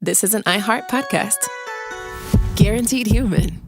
this is an iHeart podcast. Guaranteed human.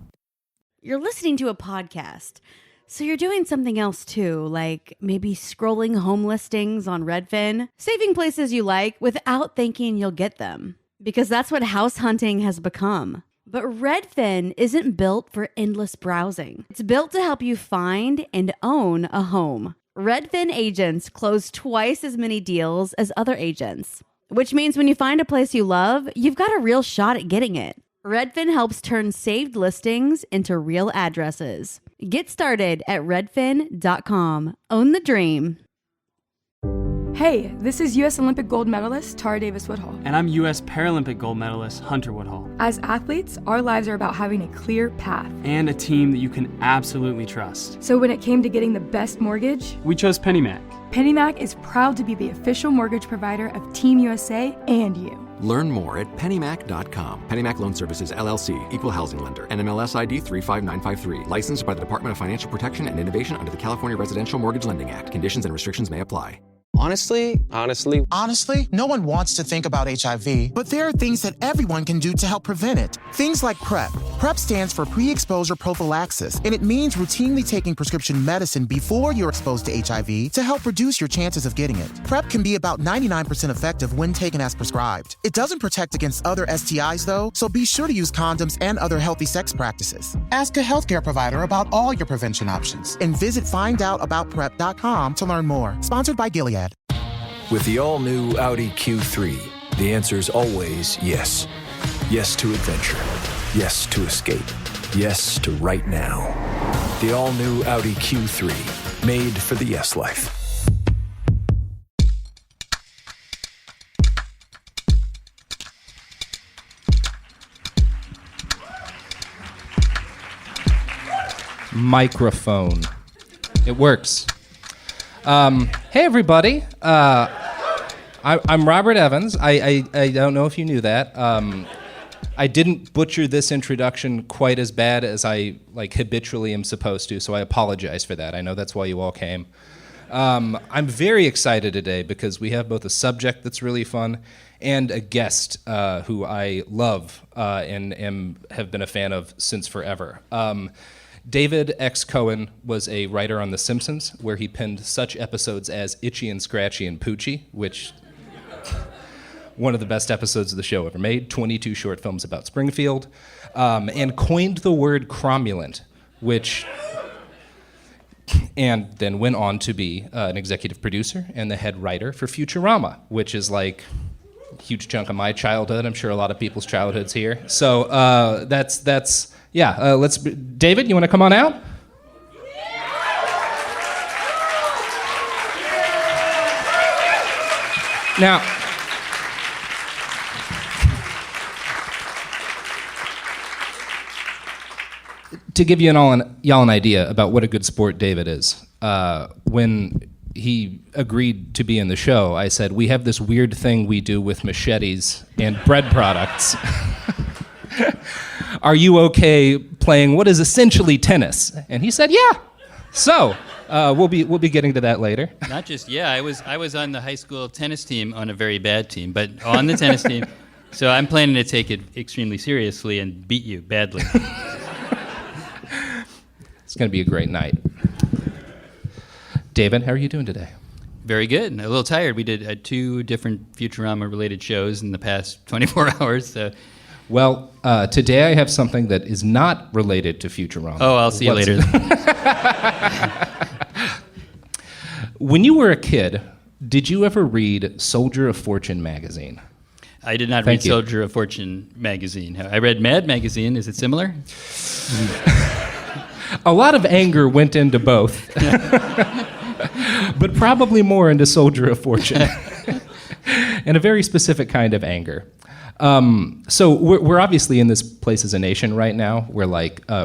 You're listening to a podcast, so you're doing something else too, like maybe scrolling home listings on Redfin, saving places you like without thinking you'll get them, because that's what house hunting has become. But Redfin isn't built for endless browsing. It's built to help you find and own a home. Redfin agents close twice as many deals as other agents, which means when you find a place you love, you've got a real shot at getting it. Redfin helps turn saved listings into real addresses. Get started at redfin.com. Own the dream. Hey, this is U.S. Olympic gold medalist Tara Davis-Woodhull. And I'm U.S. Paralympic gold medalist Hunter Woodhull. As athletes, our lives are about having a clear path. And a team that you can absolutely trust. So when it came to getting the best mortgage, we chose PennyMac. PennyMac is proud to be the official mortgage provider of Team USA and you. Learn more at pennymac.com. PennyMac Loan Services, LLC, Equal Housing Lender, NMLS ID 35953. Licensed by the Department of Financial Protection and Innovation under the California Residential Mortgage Lending Act. Conditions and restrictions may apply. Honestly, no one wants to think about HIV, but there are things that everyone can do to help prevent it. Things like PrEP. PrEP stands for pre-exposure prophylaxis, and it means routinely taking prescription medicine before you're exposed to HIV to help reduce your chances of getting it. PrEP can be about 99% effective when taken as prescribed. It doesn't protect against other STIs, though, so be sure to use condoms and other healthy sex practices. Ask a healthcare provider about all your prevention options, and visit findoutaboutprep.com to learn more. Sponsored by Gilead. With the all-new Audi Q3, the answer is always yes. Yes to adventure. Yes to escape. Yes to right now. The all-new Audi Q3, made for the yes life. Microphone. It works. Hey, everybody. I'm Robert Evans. I don't know if you knew that. I didn't butcher this introduction quite as bad as I habitually am supposed to, so I apologize for that. I know that's why you all came. I'm very excited today because we have both a subject that's really fun and a guest who I love and have been a fan of since forever. David X. Cohen was a writer on The Simpsons, where he penned such episodes as Itchy and Scratchy and Poochie, which one of the best episodes of the show ever made, 22 short films about Springfield, and coined the word cromulent, and then went on to be an executive producer and the head writer for Futurama, which is like a huge chunk of my childhood. I'm sure a lot of people's childhoods here. So David, you want to come on out? Now, to give you y'all an idea about what a good sport David is, when he agreed to be in the show, I said, we have this weird thing we do with machetes and bread products. Are you okay playing what is essentially tennis? And he said, yeah. So we'll be getting to that later. Not just I was on the high school tennis team, on a very bad team, but on the tennis team. So I'm planning to take it extremely seriously and beat you badly. It's going to be a great night. David, how are you doing today? Very good. A little tired. We did 2 different Futurama-related shows in the past 24 hours. So. Well, today I have something that is not related to Futurama. Oh, I'll see you later. When you were a kid, did you ever read Soldier of Fortune magazine? I did not read Soldier of Fortune magazine. I read Mad magazine. Is it similar? A lot of anger went into both, but probably more into Soldier of Fortune, and a very specific kind of anger. So we're obviously in this place as a nation right now where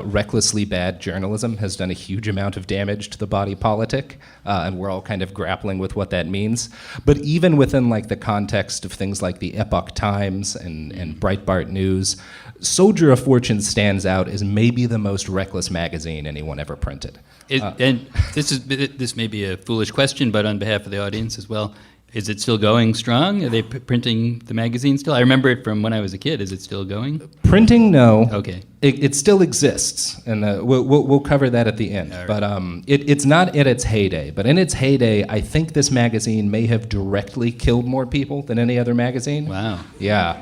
recklessly bad journalism has done a huge amount of damage to the body politic, and we're all kind of grappling with what that means. But even within the context of things like the Epoch Times and Breitbart News, Soldier of Fortune stands out as maybe the most reckless magazine anyone ever printed. And this may be a foolish question, but on behalf of the audience as well, Is it still going strong? Are they printing the magazine still? I remember it from when I was a kid. Is it still going? Printing, no. Okay. It still exists, and we'll cover that at the end. Right. But it's not at its heyday. But in its heyday, I think this magazine may have directly killed more people than any other magazine. Wow. Yeah.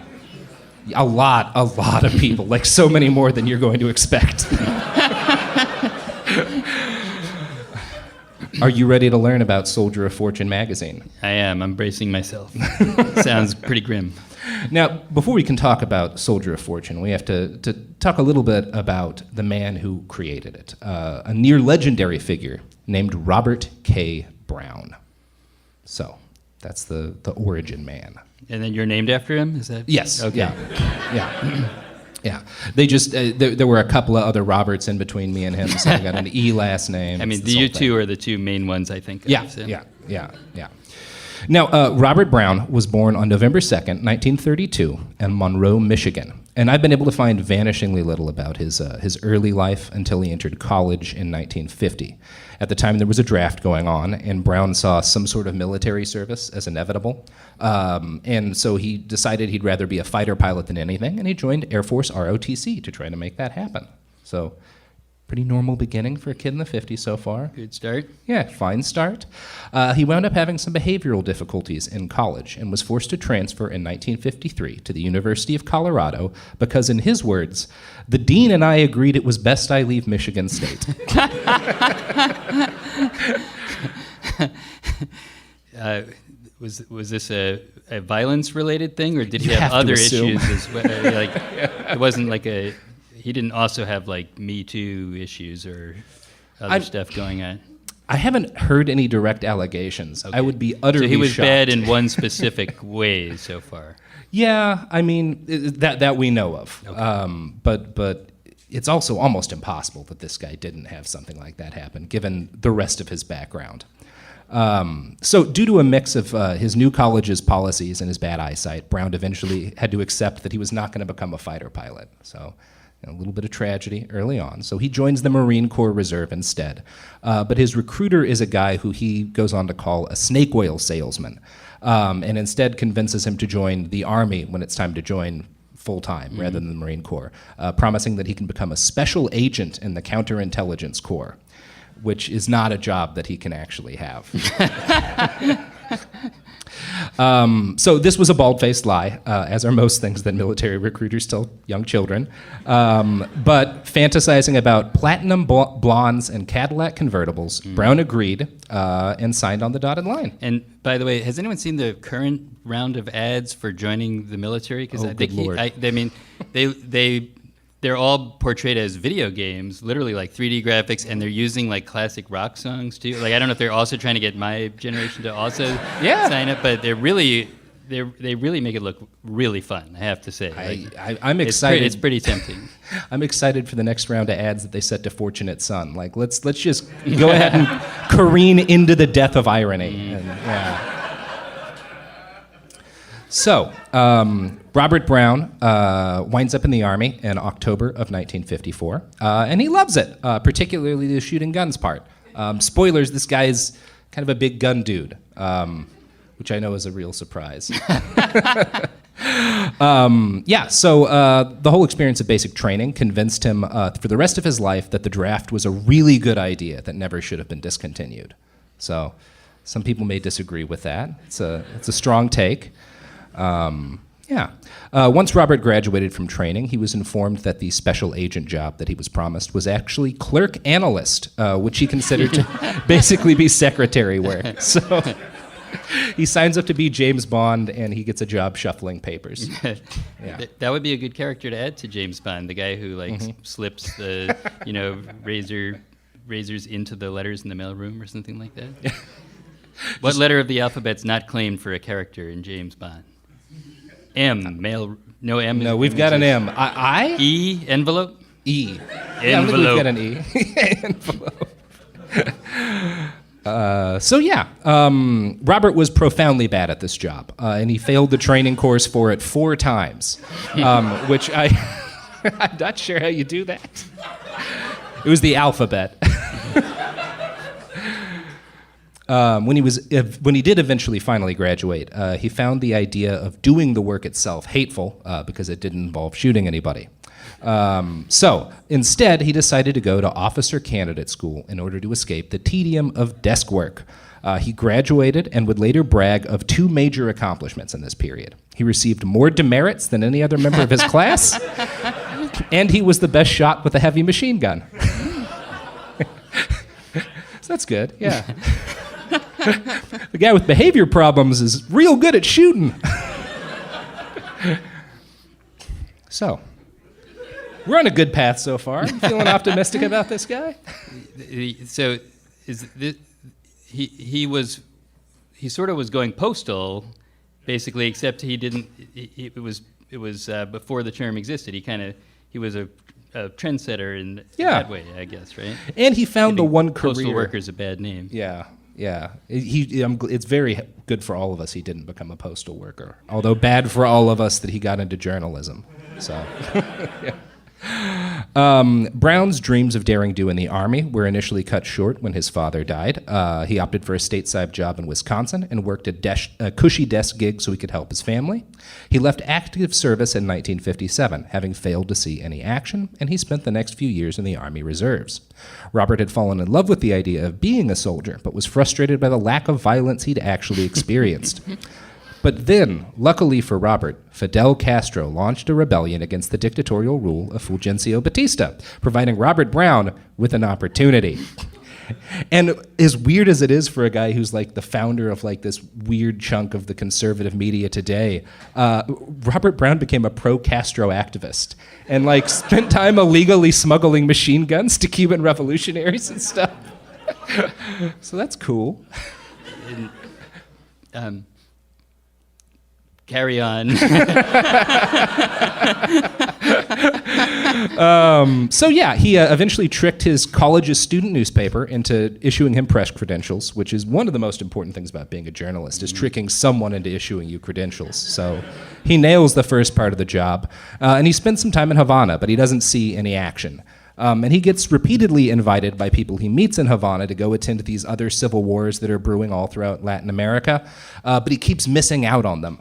A lot of people, like so many more than you're going to expect. Are you ready to learn about Soldier of Fortune magazine? I am. I'm bracing myself. Sounds pretty grim. Now, before we can talk about Soldier of Fortune, we have to talk a little bit about the man who created it, a near legendary figure named Robert K. Brown. So, that's the origin man. And then you're named after him? Is that? Yes. Okay. Yeah. Yeah. They just, there were a couple of other Roberts in between me and him, so I got an E last name. I mean, you two are the two main ones, I think. Yeah. Now, Robert Brown was born on November 2nd, 1932, in Monroe, Michigan. And I've been able to find vanishingly little about his early life until he entered college in 1950. At the time, there was a draft going on, and Brown saw some sort of military service as inevitable. And so he decided he'd rather be a fighter pilot than anything, and he joined Air Force ROTC to try to make that happen. So, pretty normal beginning for a kid in the 50s so far. Good start. Yeah, fine start. He wound up having some behavioral difficulties in college and was forced to transfer in 1953 to the University of Colorado because, in his words, the dean and I agreed it was best I leave Michigan State. Was this a violence-related thing, or did he have other issues as well? It wasn't like he didn't also have like Me Too issues or other stuff going on? I haven't heard any direct allegations. Okay. I would be utterly shocked. So he was bad in one specific way so far. Yeah, I mean, that we know of. Okay. But it's also almost impossible that this guy didn't have something like that happen, given the rest of his background. So due to a mix of his new college's policies and his bad eyesight, Brown eventually had to accept that he was not going to become a fighter pilot. So a little bit of tragedy early on. So he joins the Marine Corps Reserve instead. But his recruiter is a guy who he goes on to call a snake oil salesman, and instead convinces him to join the Army when it's time to join full-time rather than the Marine Corps, promising that he can become a special agent in the Counterintelligence Corps, which is not a job that he can actually have. So this was a bald-faced lie, as are most things that military recruiters tell young children. But fantasizing about platinum blondes and Cadillac convertibles, Brown agreed and signed on the dotted line. And by the way, has anyone seen the current round of ads for joining the military? Because I think they're all portrayed as video games, literally like 3D graphics, and they're using like classic rock songs too. Like I don't know if they're also trying to get my generation to also sign up, but they really make it look really fun. I have to say, I'm excited. It's pretty tempting. I'm excited for the next round of ads that they set to Fortunate Son. Like let's just go ahead and careen into the death of irony. And, yeah. So, Robert Brown winds up in the Army in October of 1954, and he loves it, particularly the shooting guns part. Spoilers, this guy's kind of a big gun dude, which I know is a real surprise. So the whole experience of basic training convinced him for the rest of his life that the draft was a really good idea that never should have been discontinued. So some people may disagree with that. It's a strong take. Once Robert graduated from training, he was informed that the special agent job that he was promised was actually clerk analyst, which he considered to basically be secretary work. So he signs up to be James Bond, and he gets a job shuffling papers. Yeah. That would be a good character to add to James Bond, the guy who slips the razors into the letters in the mailroom or something like that. What letter of the alphabet's not claimed for a character in James Bond? M, mail, no M. No, we've got an M. I? E, envelope? E. Envelope. Yeah, I think we've got an E. Envelope. Robert was profoundly bad at this job, and he failed the training course for it 4 times, which I'm not sure how you do that. It was the alphabet. When he did eventually finally graduate, he found the idea of doing the work itself hateful because it didn't involve shooting anybody. So instead, he decided to go to officer candidate school in order to escape the tedium of desk work. He graduated and would later brag of 2 major accomplishments in this period. He received more demerits than any other member of his class, and he was the best shot with a heavy machine gun. So that's good, yeah. The guy with behavior problems is real good at shooting. So, we're on a good path so far. I'm feeling optimistic about this guy. So, is this, he sort of was going postal, basically, except he didn't. It was before the term existed. He was a trendsetter in that way, I guess, right? And he found the one career. Postal worker's a bad name. Yeah. It's very good for all of us he didn't become a postal worker, although bad for all of us that he got into journalism. So, yeah. Brown's dreams of daring do in the Army were initially cut short when his father died. He opted for a stateside job in Wisconsin and worked a cushy desk gig so he could help his family. He left active service in 1957, having failed to see any action, and he spent the next few years in the Army Reserves. Robert had fallen in love with the idea of being a soldier, but was frustrated by the lack of violence he'd actually experienced. But then, luckily for Robert, Fidel Castro launched a rebellion against the dictatorial rule of Fulgencio Batista, providing Robert Brown with an opportunity. And as weird as it is for a guy who's like the founder of like this weird chunk of the conservative media today, Robert Brown became a pro-Castro activist and like spent time illegally smuggling machine guns to Cuban revolutionaries and stuff. So that's cool. Carry on. So yeah, he eventually tricked his college's student newspaper into issuing him press credentials, which is one of the most important things about being a journalist, is tricking someone into issuing you credentials. So he nails the first part of the job, and he spends some time in Havana, but he doesn't see any action. And he gets repeatedly invited by people he meets in Havana to go attend these other civil wars that are brewing all throughout Latin America, but he keeps missing out on them.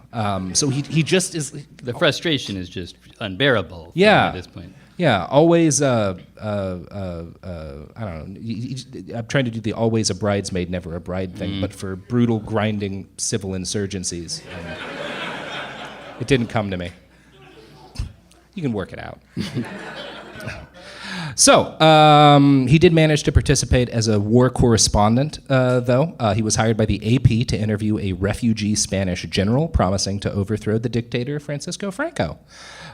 So he just is... The frustration is just unbearable at this point. Yeah, always, I don't know, I'm trying to do the always a bridesmaid, never a bride thing, but for brutal, grinding civil insurgencies. It didn't come to me. You can work it out. So, he did manage to participate as a war correspondent, though. He was hired by the AP to interview a refugee Spanish general promising to overthrow the dictator Francisco Franco.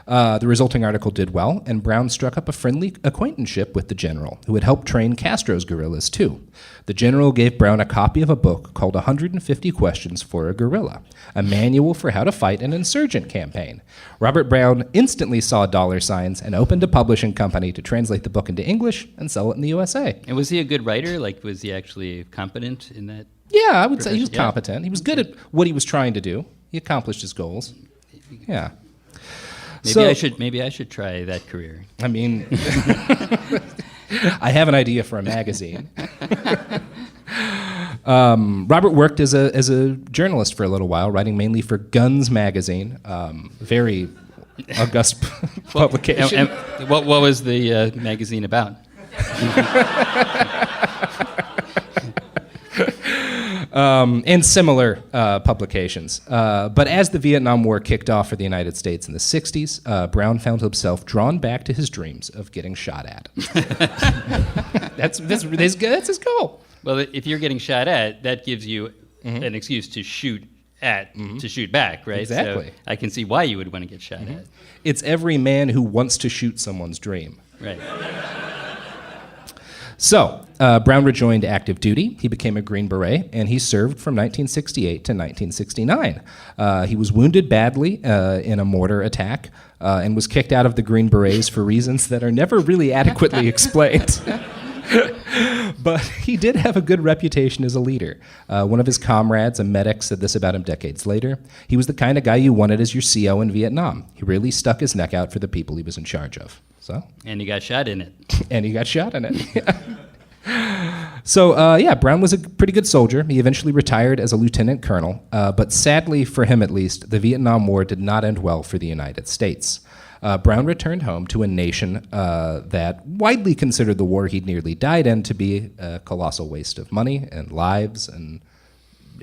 The resulting article did well, and Brown struck up a friendly acquaintanceship with the general, who had helped train Castro's guerrillas, too. The general gave Brown a copy of a book called 150 Questions for a Guerrilla, a manual for how to fight an insurgent campaign. Robert Brown instantly saw dollar signs and opened a publishing company to translate the book into English and sell it in the USA. And was he a good writer? Like, was he actually competent in that? Yeah, I would say he was competent. He was good at what he was trying to do. He accomplished his goals. Yeah. Maybe I should try that career. I mean, I have an idea for a magazine. Robert worked as a journalist for a little while, writing mainly for Guns magazine, very august publication. And what was the magazine about? And similar publications. But as the Vietnam War kicked off for the United States in the 60s, Brown found himself drawn back to his dreams of getting shot at. That's his goal. Well, if you're getting shot at, that gives you an excuse to shoot at, to shoot back, right? Exactly. So I can see why you would want to get shot at. It's every man who wants to shoot someone's dream. Right. So, Brown rejoined active duty. He became a Green Beret, and he served from 1968 to 1969. He was wounded badly in a mortar attack and was kicked out of the Green Berets for reasons that are never really adequately explained. But he did have a good reputation as a leader. One of his comrades, a medic, said this about him decades later. He was the kind of guy you wanted as your CO in Vietnam. He really stuck his neck out for the people he was in charge of. So. And he got shot in it. And he got shot in it. So, Brown was a pretty good soldier. He eventually retired as a lieutenant colonel, but sadly, for him at least, the Vietnam War did not end well for the United States. Brown returned home to a nation that widely considered the war he'd nearly died in to be a colossal waste of money and lives and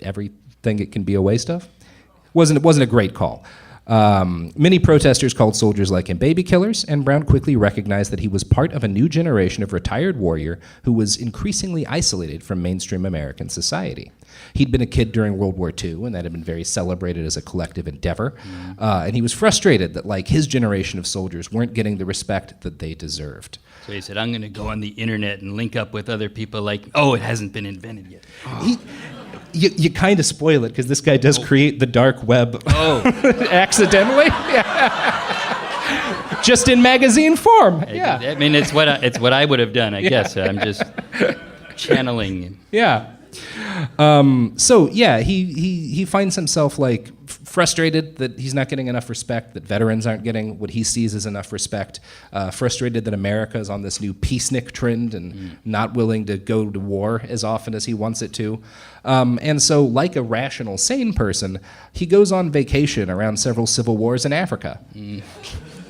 everything it can be a waste of. It wasn't a great call. Many protesters called soldiers like him baby killers, and Brown quickly recognized that he was part of a new generation of retired warrior who was increasingly isolated from mainstream American society. He'd been a kid during World War II, and that had been very celebrated as a collective endeavor. And he was frustrated that, like, his generation of soldiers weren't getting the respect that they deserved. So he said, I'm going to go on the internet and link up with other people like, it hasn't been invented yet. You kind of spoil it, because this guy does create the dark web accidentally. Yeah. Just in magazine form. Yeah. I mean, it's what I would have done, I guess. I'm just channeling. Yeah. He finds himself like frustrated that he's not getting enough respect, that veterans aren't getting what he sees as enough respect, frustrated that America is on this new peacenik trend and not willing to go to war as often as he wants it to. And so, like a rational, sane person, he goes on vacation around several civil wars in Africa.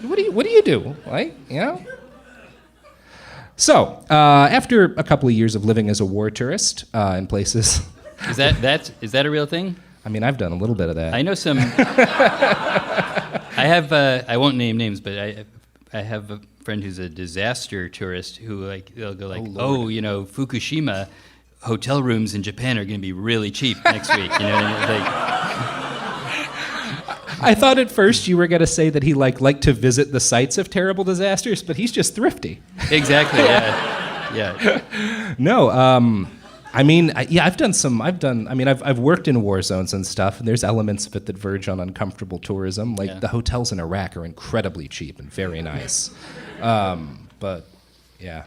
What do you do? So, after a couple of years of living as a war tourist in places... Is that a real thing? I mean, I've done a little bit of that. I know some... I have... I won't name names, but I have a friend who's a disaster tourist who, they'll go Fukushima hotel rooms in Japan are going to be really cheap next week. You know what I mean? I thought at first you were going to say that he liked to visit the sites of terrible disasters, but he's just thrifty. Exactly. Yeah. No. I've worked in war zones and stuff, and there's elements of it that verge on uncomfortable tourism. The hotels in Iraq are incredibly cheap and very nice. But yeah.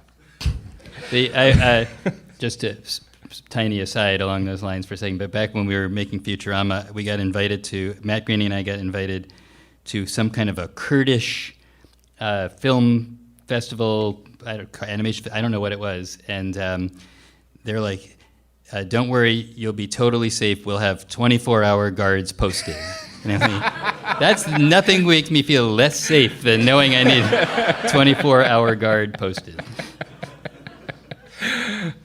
Just a tiny aside along those lines for a second, but back when we were making Futurama, Matt Greaney and I got invited to some kind of a Kurdish film festival, animation, I don't know what it was, and they're like, don't worry, you'll be totally safe, we'll have 24-hour guards posted. And I mean, that's nothing makes me feel less safe than knowing I need 24-hour guard posted.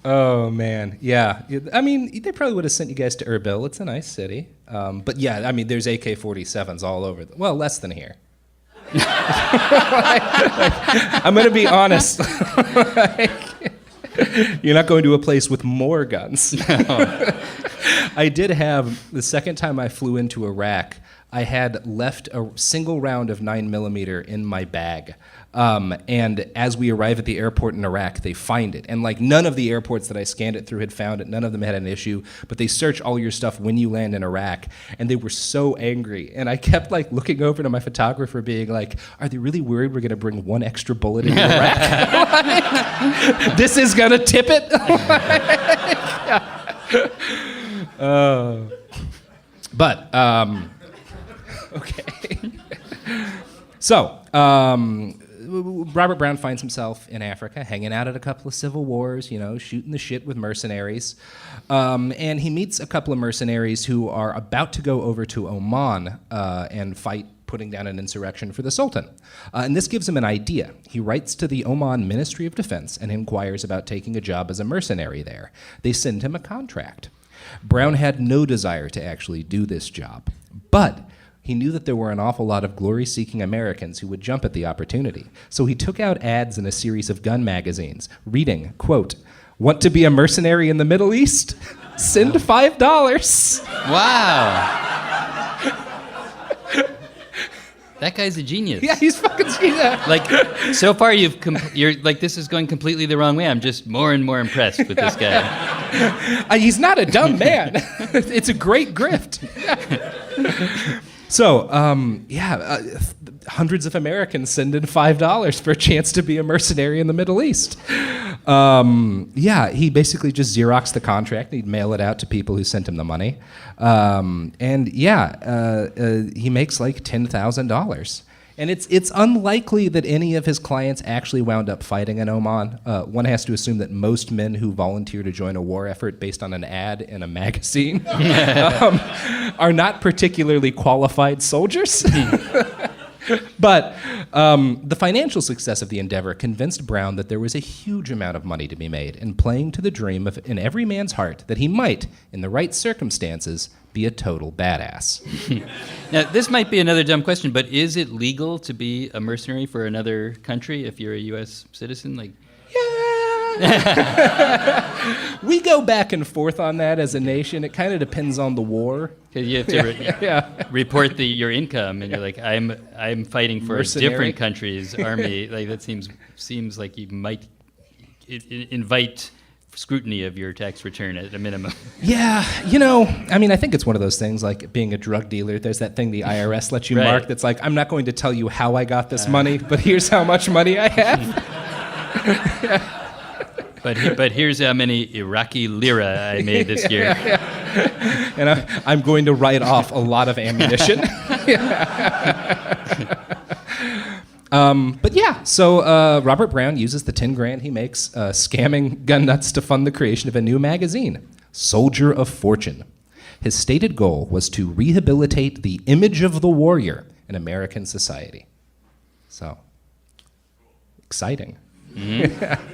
Oh, man. Yeah. I mean, they probably would have sent you guys to Erbil. It's a nice city. But yeah, I mean, there's AK-47s all over. Less than here. I'm going to be honest. You're not going to a place with more guns. No. I did have, the second time I flew into Iraq, I had left a single round of 9mm in my bag. And as we arrive at the airport in Iraq, they find it. And none of the airports that I scanned it through had found it. None of them had an issue. But they search all your stuff when you land in Iraq. And they were so angry. And I kept looking over to my photographer being like, are they really worried we're going to bring one extra bullet into Iraq? This is going to tip it? Okay. So, Robert Brown finds himself in Africa, hanging out at a couple of civil wars, shooting the shit with mercenaries. And he meets a couple of mercenaries who are about to go over to Oman and fight, putting down an insurrection for the Sultan. And this gives him an idea. He writes to the Oman Ministry of Defense and inquires about taking a job as a mercenary there. They send him a contract. Brown had no desire to actually do this job, but he knew that there were an awful lot of glory-seeking Americans who would jump at the opportunity. So he took out ads in a series of gun magazines, reading, quote, "Want to be a mercenary in the Middle East? Send $5. Wow. That guy's a genius. Yeah, he's fucking genius. So far you're this is going completely the wrong way. I'm just more and more impressed with this guy. He's not a dumb man. It's a great grift. So, hundreds of Americans send in $5 for a chance to be a mercenary in the Middle East. He basically just Xeroxed the contract. He'd mail it out to people who sent him the money. He makes $10,000. And it's unlikely that any of his clients actually wound up fighting in Oman. One has to assume that most men who volunteer to join a war effort based on an ad in a magazine are not particularly qualified soldiers. But the financial success of the endeavor convinced Brown that there was a huge amount of money to be made in playing to the dream in every man's heart that he might, in the right circumstances, be a total badass. Now, this might be another dumb question, but is it legal to be a mercenary for another country if you're a U.S. citizen? Like, we go back and forth on that as a nation. It kind of depends on the war. Because you have to report your income, and you're like, I'm fighting for Mercenary. a different country's army. Like that seems like you might invite scrutiny of your tax return at a minimum. Yeah, I think it's one of those things like being a drug dealer. There's that thing the IRS lets you mark that's like, I'm not going to tell you how I got this money, but here's how much money I have. But here's how many Iraqi lira I made this year. And I'm going to write off a lot of ammunition. So Robert Brown uses the $10,000 he makes scamming gun nuts to fund the creation of a new magazine, Soldier of Fortune. His stated goal was to rehabilitate the image of the warrior in American society. So, exciting. Mm-hmm.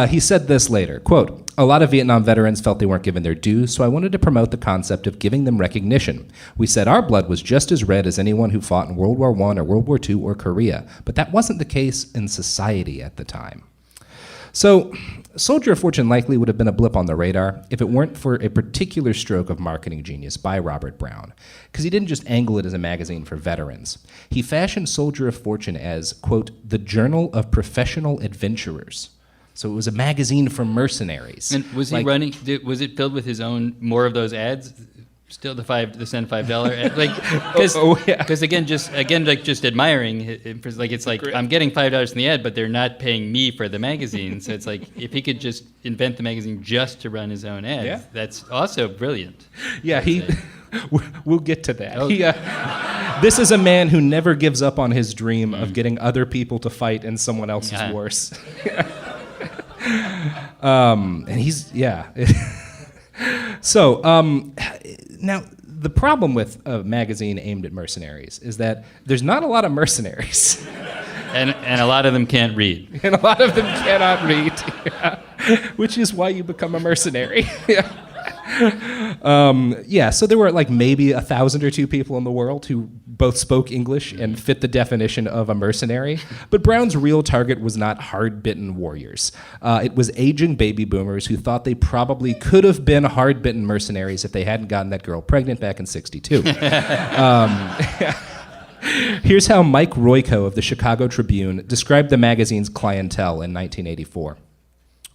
He said this later, quote, "A lot of Vietnam veterans felt they weren't given their due, so I wanted to promote the concept of giving them recognition. We said our blood was just as red as anyone who fought in World War I or World War II or Korea, but that wasn't the case in society at the time." So, Soldier of Fortune likely would have been a blip on the radar if it weren't for a particular stroke of marketing genius by Robert Brown, because he didn't just angle it as a magazine for veterans. He fashioned Soldier of Fortune as, quote, the journal of professional adventurers. So it was a magazine for mercenaries. And was he running? Was it filled with his own more of those ads? Still the send $5 ad? Like, because again, just admiring, I'm getting $5 in the ad, but they're not paying me for the magazine. So it's like if he could just invent the magazine just to run his own ads, that's also brilliant. Yeah, we'll get to that. Okay. This is a man who never gives up on his dream of getting other people to fight in someone else's wars. And he's So now the problem with a magazine aimed at mercenaries is that there's not a lot of mercenaries, and a lot of them can't read, and a lot of them cannot read, which is why you become a mercenary. So there were like maybe 1,000 or 2 people in the world who both spoke English and fit the definition of a mercenary. But Brown's real target was not hard-bitten warriors. It was aging baby boomers who thought they probably could have been hard-bitten mercenaries if they hadn't gotten that girl pregnant back in '62. Here's how Mike Royko of the Chicago Tribune described the magazine's clientele in 1984.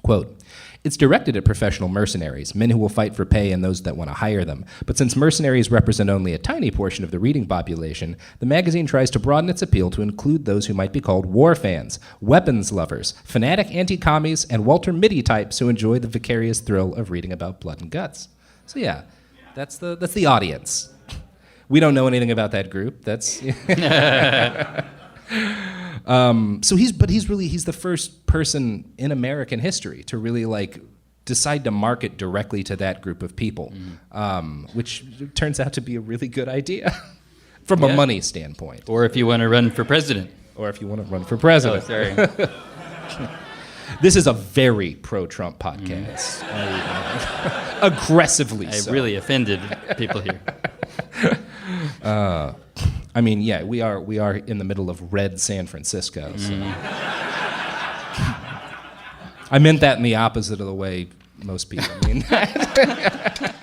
Quote, "It's directed at professional mercenaries, men who will fight for pay and those that want to hire them. But since mercenaries represent only a tiny portion of the reading population, the magazine tries to broaden its appeal to include those who might be called war fans, weapons lovers, fanatic anti-commies, and Walter Mitty types who enjoy the vicarious thrill of reading about blood and guts." So that's the audience. We don't know anything about that group. That's he's the first person in American history to really decide to market directly to that group of people, which turns out to be a really good idea from a money standpoint. Or if you want to run for president. Oh, sorry. This is a very pro-Trump podcast. Aggressively so. I really offended people here. We are in the middle of red San Francisco. So. I meant that in the opposite of the way most people mean that.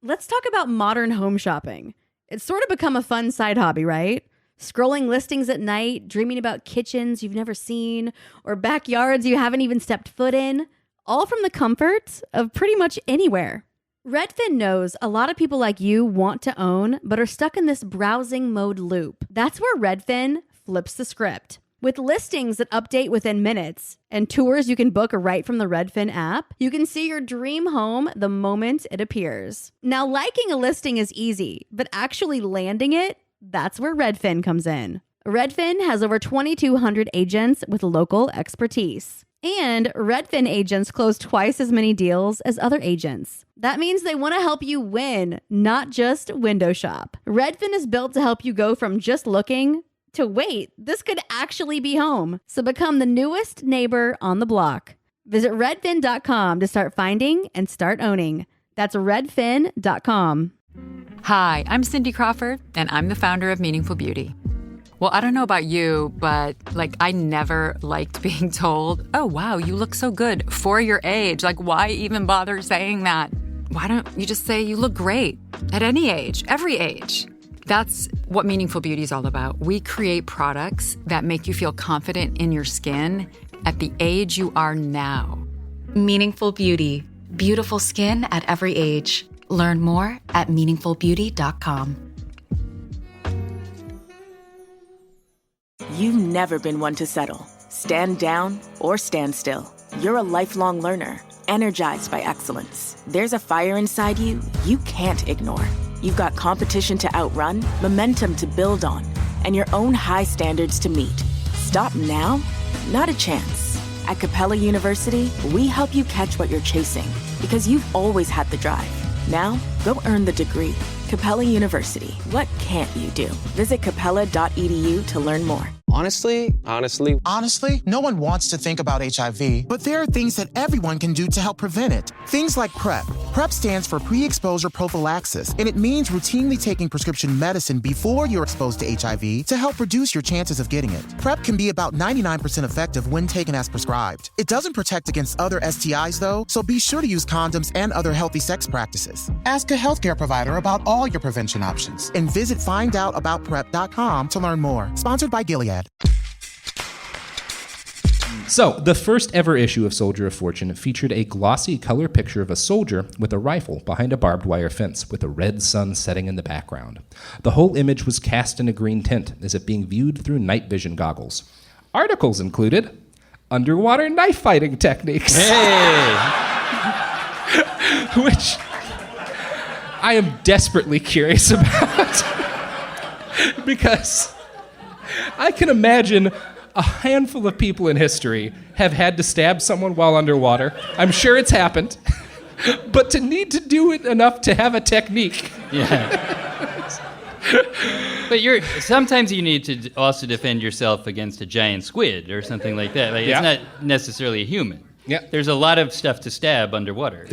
Let's talk about modern home shopping. It's sort of become a fun side hobby, right? Scrolling listings at night, dreaming about kitchens you've never seen, or backyards you haven't even stepped foot in, all from the comfort of pretty much anywhere. Redfin knows a lot of people like you want to own, but are stuck in this browsing mode loop. That's where Redfin flips the script. With listings that update within minutes and tours you can book right from the Redfin app, you can see your dream home the moment it appears. Now, liking a listing is easy, but actually landing it That's where Redfin comes in. Redfin has over 2,200 agents with local expertise. And Redfin agents close twice as many deals as other agents. That means they want to help you win, not just window shop. Redfin is built to help you go from just looking to wait, this could actually be home. So become the newest neighbor on the block. Visit redfin.com to start finding and start owning. That's redfin.com. Hi, I'm Cindy Crawford, and I'm the founder of Meaningful Beauty. Well, I don't know about you, but I never liked being told, oh, wow, you look so good for your age. Why even bother saying that? Why don't you just say you look great at any age, every age? That's what Meaningful Beauty is all about. We create products that make you feel confident in your skin at the age you are now. Meaningful Beauty. Beautiful skin at every age. Learn more at meaningfulbeauty.com. You've never been one to settle. Stand down or stand still. You're a lifelong learner, energized by excellence. There's a fire inside you can't ignore. You've got competition to outrun, momentum to build on, and your own high standards to meet. Stop now? Not a chance. At Capella University, we help you catch what you're chasing because you've always had the drive. Now, go earn the degree. Capella University. What can't you do? Visit capella.edu to learn more. Honestly, no one wants to think about HIV, but there are things that everyone can do to help prevent it. Things like PrEP. PrEP stands for pre-exposure prophylaxis, and it means routinely taking prescription medicine before you're exposed to HIV to help reduce your chances of getting it. PrEP can be about 99% effective when taken as prescribed. It doesn't protect against other STIs, though, so be sure to use condoms and other healthy sex practices. Ask a healthcare provider about all your prevention options, and visit findoutaboutprep.com to learn more. Sponsored by Gilead. So, the first ever issue of Soldier of Fortune featured a glossy color picture of a soldier with a rifle behind a barbed wire fence with a red sun setting in the background. The whole image was cast in a green tint, as if being viewed through night vision goggles. Articles included underwater knife fighting techniques. Hey! Which I am desperately curious about. Because I can imagine a handful of people in history have had to stab someone while underwater. I'm sure it's happened. But to need to do it enough to have a technique. Yeah. But sometimes you need to also defend yourself against a giant squid or something like that. It's not necessarily a human. Yeah. There's a lot of stuff to stab underwater.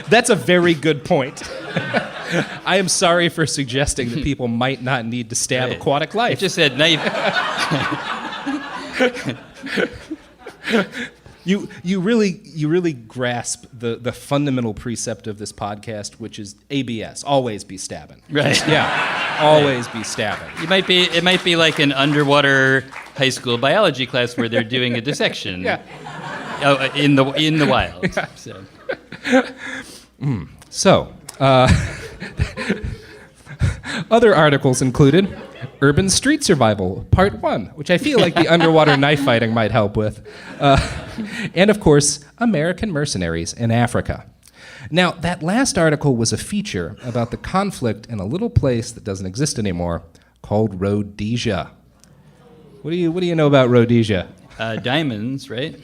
That's a very good point. I am sorry for suggesting that people might not need to stab aquatic life. I just said knife. You really grasp the fundamental precept of this podcast, which is ABS, always be stabbing. Right. Yeah. Always be stabbing. It might be like an underwater high school biology class where they're doing a dissection. Yeah. In the wild. Yeah. So. Other articles included Urban Street Survival, Part 1, which I feel like the underwater knife fighting might help with. And, of course, American Mercenaries in Africa. Now, that last article was a feature about the conflict in a little place that doesn't exist anymore called Rhodesia. What do you know about Rhodesia? Diamonds, right?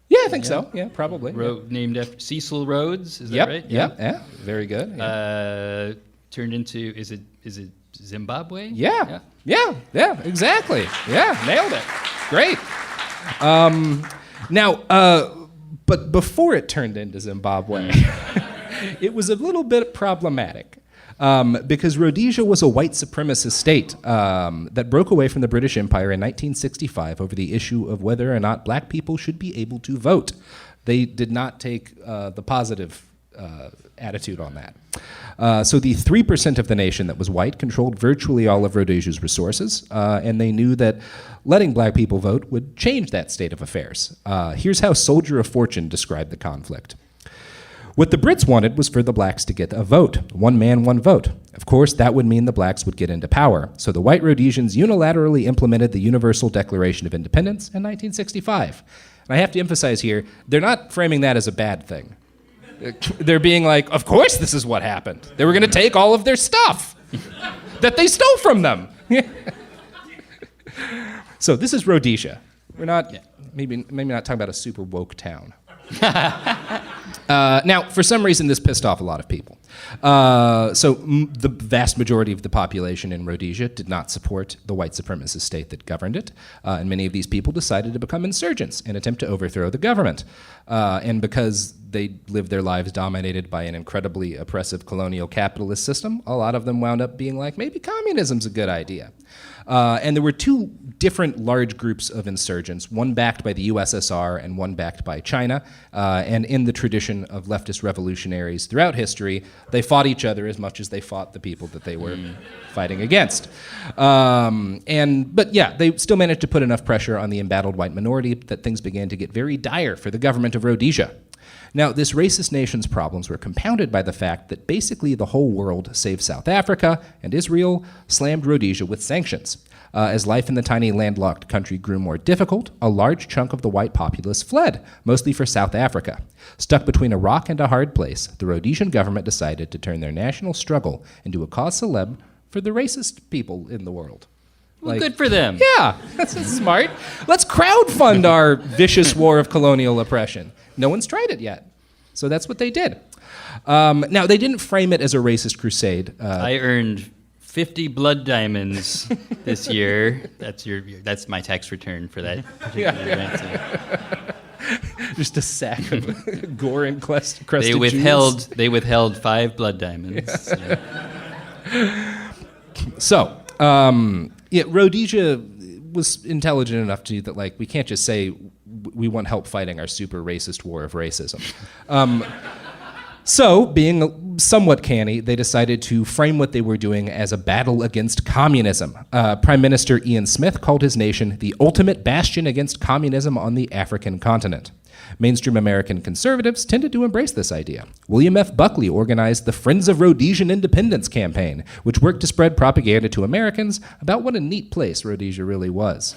Yeah, I think so. Yeah, probably. Named after Cecil Rhodes, is that right? Yeah. Very good. Yeah. Turned into, is it Zimbabwe? Yeah, exactly. Yeah, nailed it. Great. But before it turned into Zimbabwe, it was a little bit problematic. Because Rhodesia was a white supremacist state that broke away from the British Empire in 1965 over the issue of whether or not black people should be able to vote. They did not take the positive attitude on that. So the 3% of the nation that was white controlled virtually all of Rhodesia's resources, and they knew that letting black people vote would change that state of affairs. Here's how Soldier of Fortune described the conflict. What the Brits wanted was for the blacks to get a vote, one man, one vote. Of course, that would mean the blacks would get into power. So the white Rhodesians unilaterally implemented the Universal Declaration of Independence in 1965. And I have to emphasize here, they're not framing that as a bad thing. They're being like, of course this is what happened. They were going to take all of their stuff. that they stole from them. So this is Rhodesia. We're not, maybe not talking about a super woke town. Now, for some reason, this pissed off a lot of people. The vast majority of the population in Rhodesia did not support the white supremacist state that governed it, and many of these people decided to become insurgents in an attempt to overthrow the government. And because they lived their lives dominated by an incredibly oppressive colonial capitalist system, a lot of them wound up being like, maybe communism's a good idea. And there were two different large groups of insurgents, one backed by the USSR and one backed by China. And in the tradition of leftist revolutionaries throughout history, they fought each other as much as they fought the people that they were fighting against. But they still managed to put enough pressure on the embattled white minority that things began to get very dire for the government of Rhodesia. Now, this racist nation's problems were compounded by the fact that basically the whole world, save South Africa and Israel, slammed Rhodesia with sanctions. As life in the tiny landlocked country grew more difficult, a large chunk of the white populace fled, mostly for South Africa. Stuck between a rock and a hard place, the Rhodesian government decided to turn their national struggle into a cause célèbre for the racist people in the world. Well, good for them. Yeah, that's smart. Let's crowdfund our vicious war of colonial oppression. No one's tried it yet. So that's what they did. Now, they didn't frame it as a racist crusade. I earned 50 blood diamonds this year. That's my tax return for that particular event. Just a sack of gore and crusted They withheld 5 blood diamonds. Yeah. So, Rhodesia was intelligent enough to that, like, we can't just say we want help fighting our super racist war of racism. So, being somewhat canny, they decided to frame what they were doing as a battle against communism. Prime Minister Ian Smith called his nation the ultimate bastion against communism on the African continent. Mainstream American conservatives tended to embrace this idea. William F. Buckley organized the Friends of Rhodesian Independence campaign, which worked to spread propaganda to Americans about what a neat place Rhodesia really was.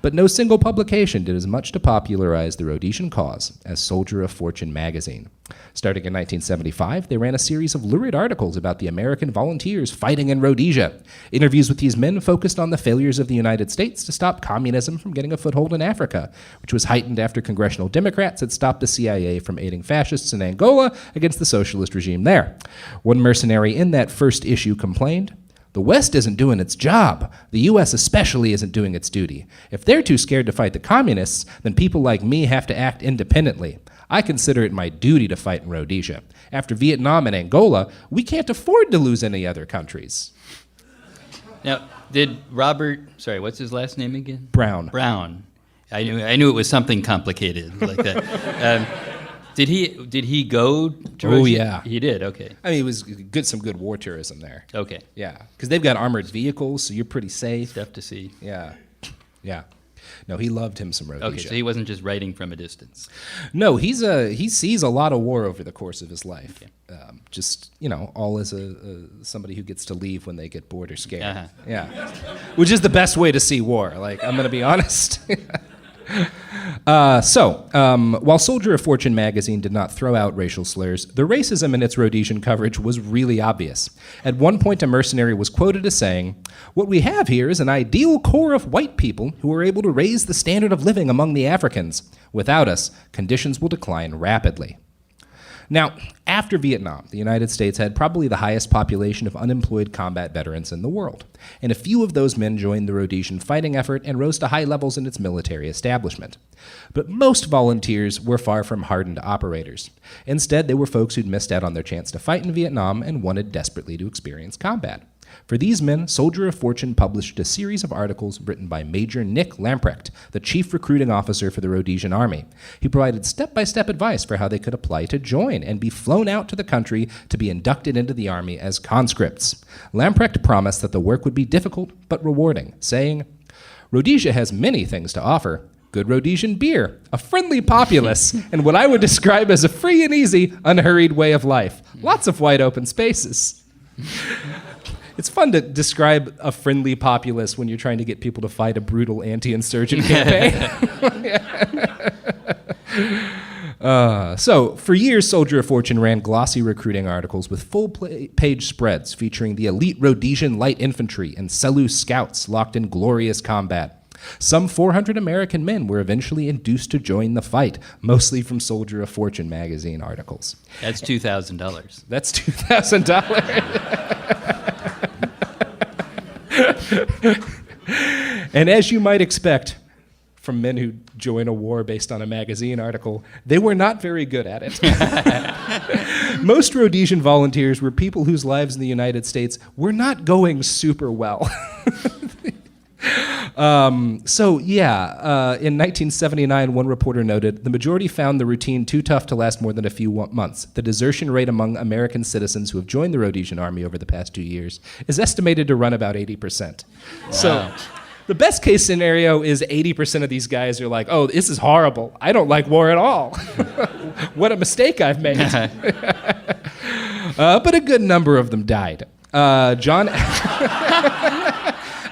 But no single publication did as much to popularize the Rhodesian cause as Soldier of Fortune magazine. Starting in 1975, they ran a series of lurid articles about the American volunteers fighting in Rhodesia. Interviews with these men focused on the failures of the United States to stop communism from getting a foothold in Africa, which was heightened after congressional Democrats had stopped the CIA from aiding fascists in Angola against the socialist regime there. One mercenary in that first issue complained, "The West isn't doing its job. The U.S. especially isn't doing its duty. If they're too scared to fight the communists, then people like me have to act independently. I consider it my duty to fight in Rhodesia. After Vietnam and Angola, we can't afford to lose any other countries." Now, did what's his last name again? Brown. I knew it was something complicated like that. Did he go to Rhodesia? Oh, yeah. He did, okay. I mean, it was some good war tourism there. Okay. Yeah, because they've got armored vehicles, so you're pretty safe. Stuff to see. Yeah. No, he loved him some Rhodesia. Okay, so he wasn't just writing from a distance. No, he sees a lot of war over the course of his life. Okay. All as somebody who gets to leave when they get bored or scared. Uh-huh. Yeah, which is the best way to see war. Like, I'm going to be honest. While Soldier of Fortune magazine did not throw out racial slurs, the racism in its Rhodesian coverage was really obvious. At one point, a mercenary was quoted as saying, "What we have here is an ideal core of white people who are able to raise the standard of living among the Africans. Without us, conditions will decline rapidly." Now, after Vietnam, the United States had probably the highest population of unemployed combat veterans in the world, and a few of those men joined the Rhodesian fighting effort and rose to high levels in its military establishment. But most volunteers were far from hardened operators. Instead, they were folks who'd missed out on their chance to fight in Vietnam and wanted desperately to experience combat. For these men, Soldier of Fortune published a series of articles written by Major Nick Lamprecht, the chief recruiting officer for the Rhodesian Army. He provided step-by-step advice for how they could apply to join and be flown out to the country to be inducted into the Army as conscripts. Lamprecht promised that the work would be difficult but rewarding, saying, "Rhodesia has many things to offer. Good Rhodesian beer, a friendly populace, and what I would describe as a free and easy, unhurried way of life. Lots of wide open spaces." It's fun to describe a friendly populace when you're trying to get people to fight a brutal anti-insurgent campaign. So, for years, Soldier of Fortune ran glossy recruiting articles with full-page spreads featuring the elite Rhodesian light infantry and Selous scouts locked in glorious combat. Some 400 American men were eventually induced to join the fight, mostly from Soldier of Fortune magazine articles. That's $2,000. That's $2,000. And as you might expect from men who join a war based on a magazine article, they were not very good at it. Most Rhodesian volunteers were people whose lives in the United States were not going super well. In 1979, one reporter noted, the majority found the routine too tough to last more than a few months. The desertion rate among American citizens who have joined the Rhodesian Army over the past 2 years is estimated to run about 80%. Wow. So the best case scenario is 80% of these guys are like, oh, this is horrible. I don't like war at all. What a mistake I've made. But a good number of them died. John...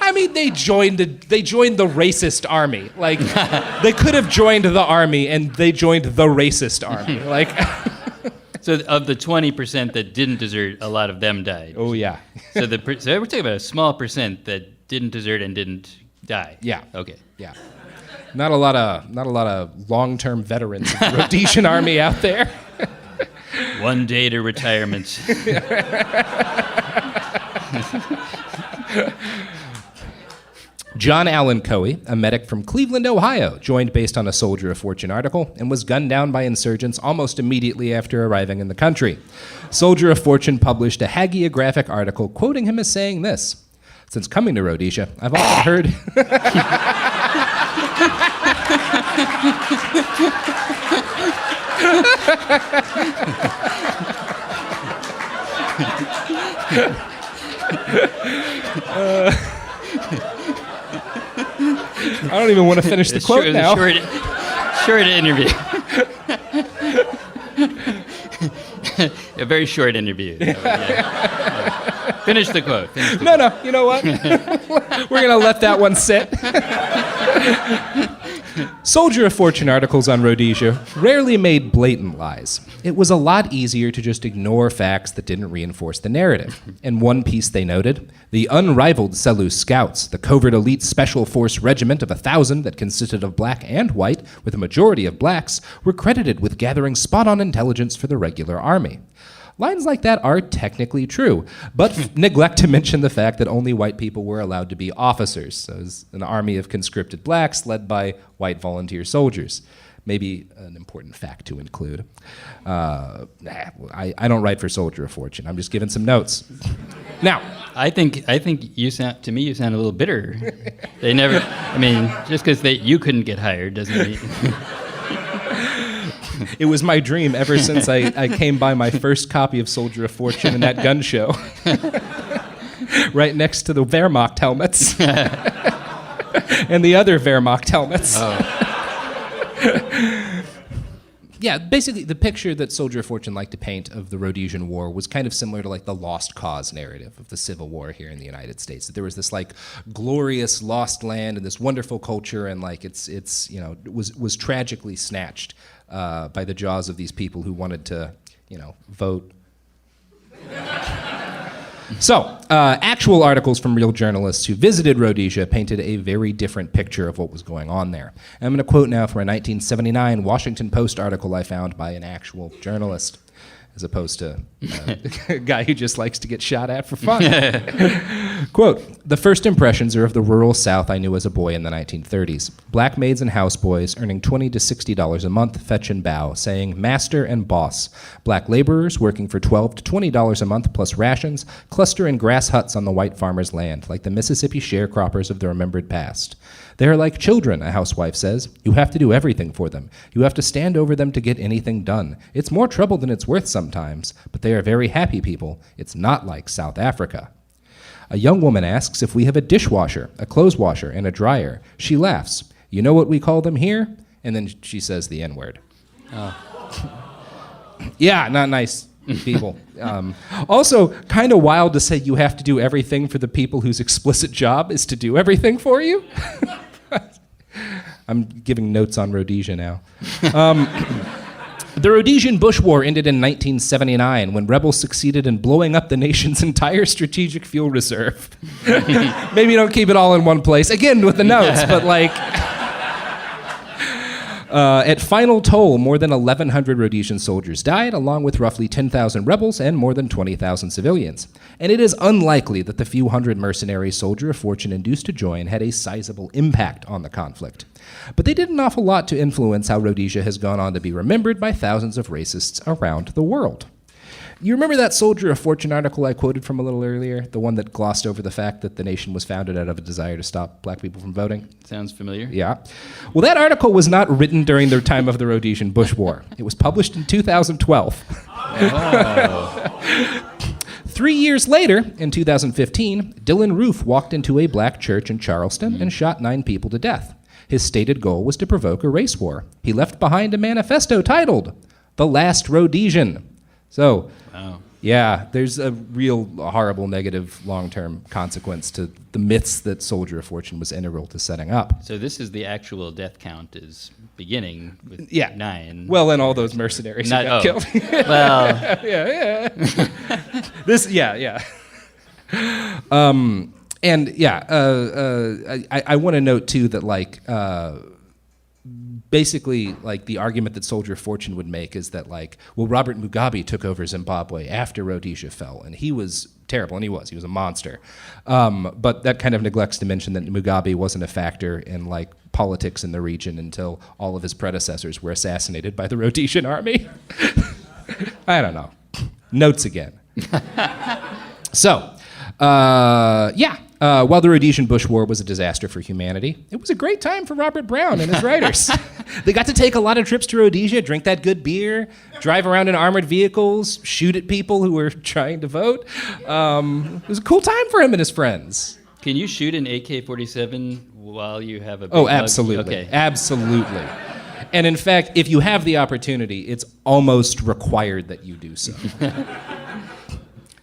I mean, they joined the racist army. Like, they could have joined the army, and they joined the racist army. Like, so of the 20% that didn't desert, a lot of them died. Oh yeah. So we're talking about a small percent that didn't desert and didn't die. Yeah. Okay. Yeah. Not a lot of long-term veterans of the Rhodesian army out there. One day to retirement. John Allen Cohen, a medic from Cleveland, Ohio, joined based on a Soldier of Fortune article and was gunned down by insurgents almost immediately after arriving in the country. Soldier of Fortune published a hagiographic article quoting him as saying this: "Since coming to Rhodesia, I've often heard..." I don't even want to finish the quote now. Short interview. A very short interview. Yeah. Finish the quote. No, you know what? We're going to let that one sit. Soldier of Fortune articles on Rhodesia rarely made blatant lies. It was a lot easier to just ignore facts that didn't reinforce the narrative. In one piece they noted, the unrivaled Selous Scouts, the covert elite special force regiment of 1,000 that consisted of black and white, with a majority of blacks, were credited with gathering spot-on intelligence for the regular army. Lines like that are technically true, but neglect to mention the fact that only white people were allowed to be officers. So it was an army of conscripted blacks led by white volunteer soldiers. Maybe an important fact to include. I don't write for Soldier of Fortune. I'm just giving some notes. Now, I think you sound a little bitter. They never. I mean, just because you couldn't get hired doesn't mean. It was my dream ever since I came by my first copy of Soldier of Fortune in that gun show. Right next to the Wehrmacht helmets. And the other Wehrmacht helmets. Oh. Yeah, basically the picture that Soldier of Fortune liked to paint of the Rhodesian War was kind of similar to like the lost cause narrative of the Civil War here in the United States. That there was this like glorious lost land and this wonderful culture, and like it's was tragically snatched by the jaws of these people who wanted to, vote. So, actual articles from real journalists who visited Rhodesia painted a very different picture of what was going on there. I'm going to quote now from a 1979 Washington Post article I found by an actual journalist, as opposed to a guy who just likes to get shot at for fun. Quote, "The first impressions are of the rural South I knew as a boy in the 1930s. Black maids and houseboys earning $20 to $60 a month, fetch and bow, saying master and boss. Black laborers working for $12 to $20 a month plus rations, cluster in grass huts on the white farmer's land, like the Mississippi sharecroppers of the remembered past. They are like children," a housewife says. "You have to do everything for them. You have to stand over them to get anything done. It's more trouble than it's worth sometimes, but they are very happy people. It's not like South Africa." A young woman asks if we have a dishwasher, a clothes washer, and a dryer. She laughs. "You know what we call them here?" And then she says the N-word. Oh. Yeah, not nice people. Also, kind of wild to say you have to do everything for the people whose explicit job is to do everything for you. I'm giving notes on Rhodesia now. The Rhodesian Bush War ended in 1979 when rebels succeeded in blowing up the nation's entire strategic fuel reserve. Maybe don't keep it all in one place. Again, with the notes, but like... At final toll, more than 1,100 Rhodesian soldiers died, along with roughly 10,000 rebels and more than 20,000 civilians. And it is unlikely that the few hundred mercenaries Soldier of Fortune induced to join had a sizable impact on the conflict. But they did an awful lot to influence how Rhodesia has gone on to be remembered by thousands of racists around the world. You remember that Soldier of Fortune article I quoted from a little earlier? The one that glossed over the fact that the nation was founded out of a desire to stop black people from voting? Sounds familiar. Yeah. Well, that article was not written during the time of the Rhodesian Bush War. It was published in 2012. Oh. 3 years later, in 2015, Dylan Roof walked into a black church in Charleston and shot 9 people to death. His stated goal was to provoke a race war. He left behind a manifesto titled, "The Last Rhodesian." So, yeah, there's a real horrible negative long-term consequence to the myths that Soldier of Fortune was integral to setting up. So this is the actual death count is beginning with 9. Well, and all those mercenaries who got killed. Well, yeah. I want to note too that like. Basically, like, the argument that Soldier of Fortune would make is that, like, well, Robert Mugabe took over Zimbabwe after Rhodesia fell, and he was terrible, and he was a monster. But that kind of neglects to mention that Mugabe wasn't a factor in, like, politics in the region until all of his predecessors were assassinated by the Rhodesian army. I don't know. Notes again. So, while the Rhodesian Bush War was a disaster for humanity, it was a great time for Robert Brown and his writers. They got to take a lot of trips to Rhodesia, drink that good beer, drive around in armored vehicles, shoot at people who were trying to vote. It was a cool time for him and his friends. Can you shoot an AK-47 while you have a big Oh, absolutely. Okay. Absolutely. And in fact, if you have the opportunity, it's almost required that you do so.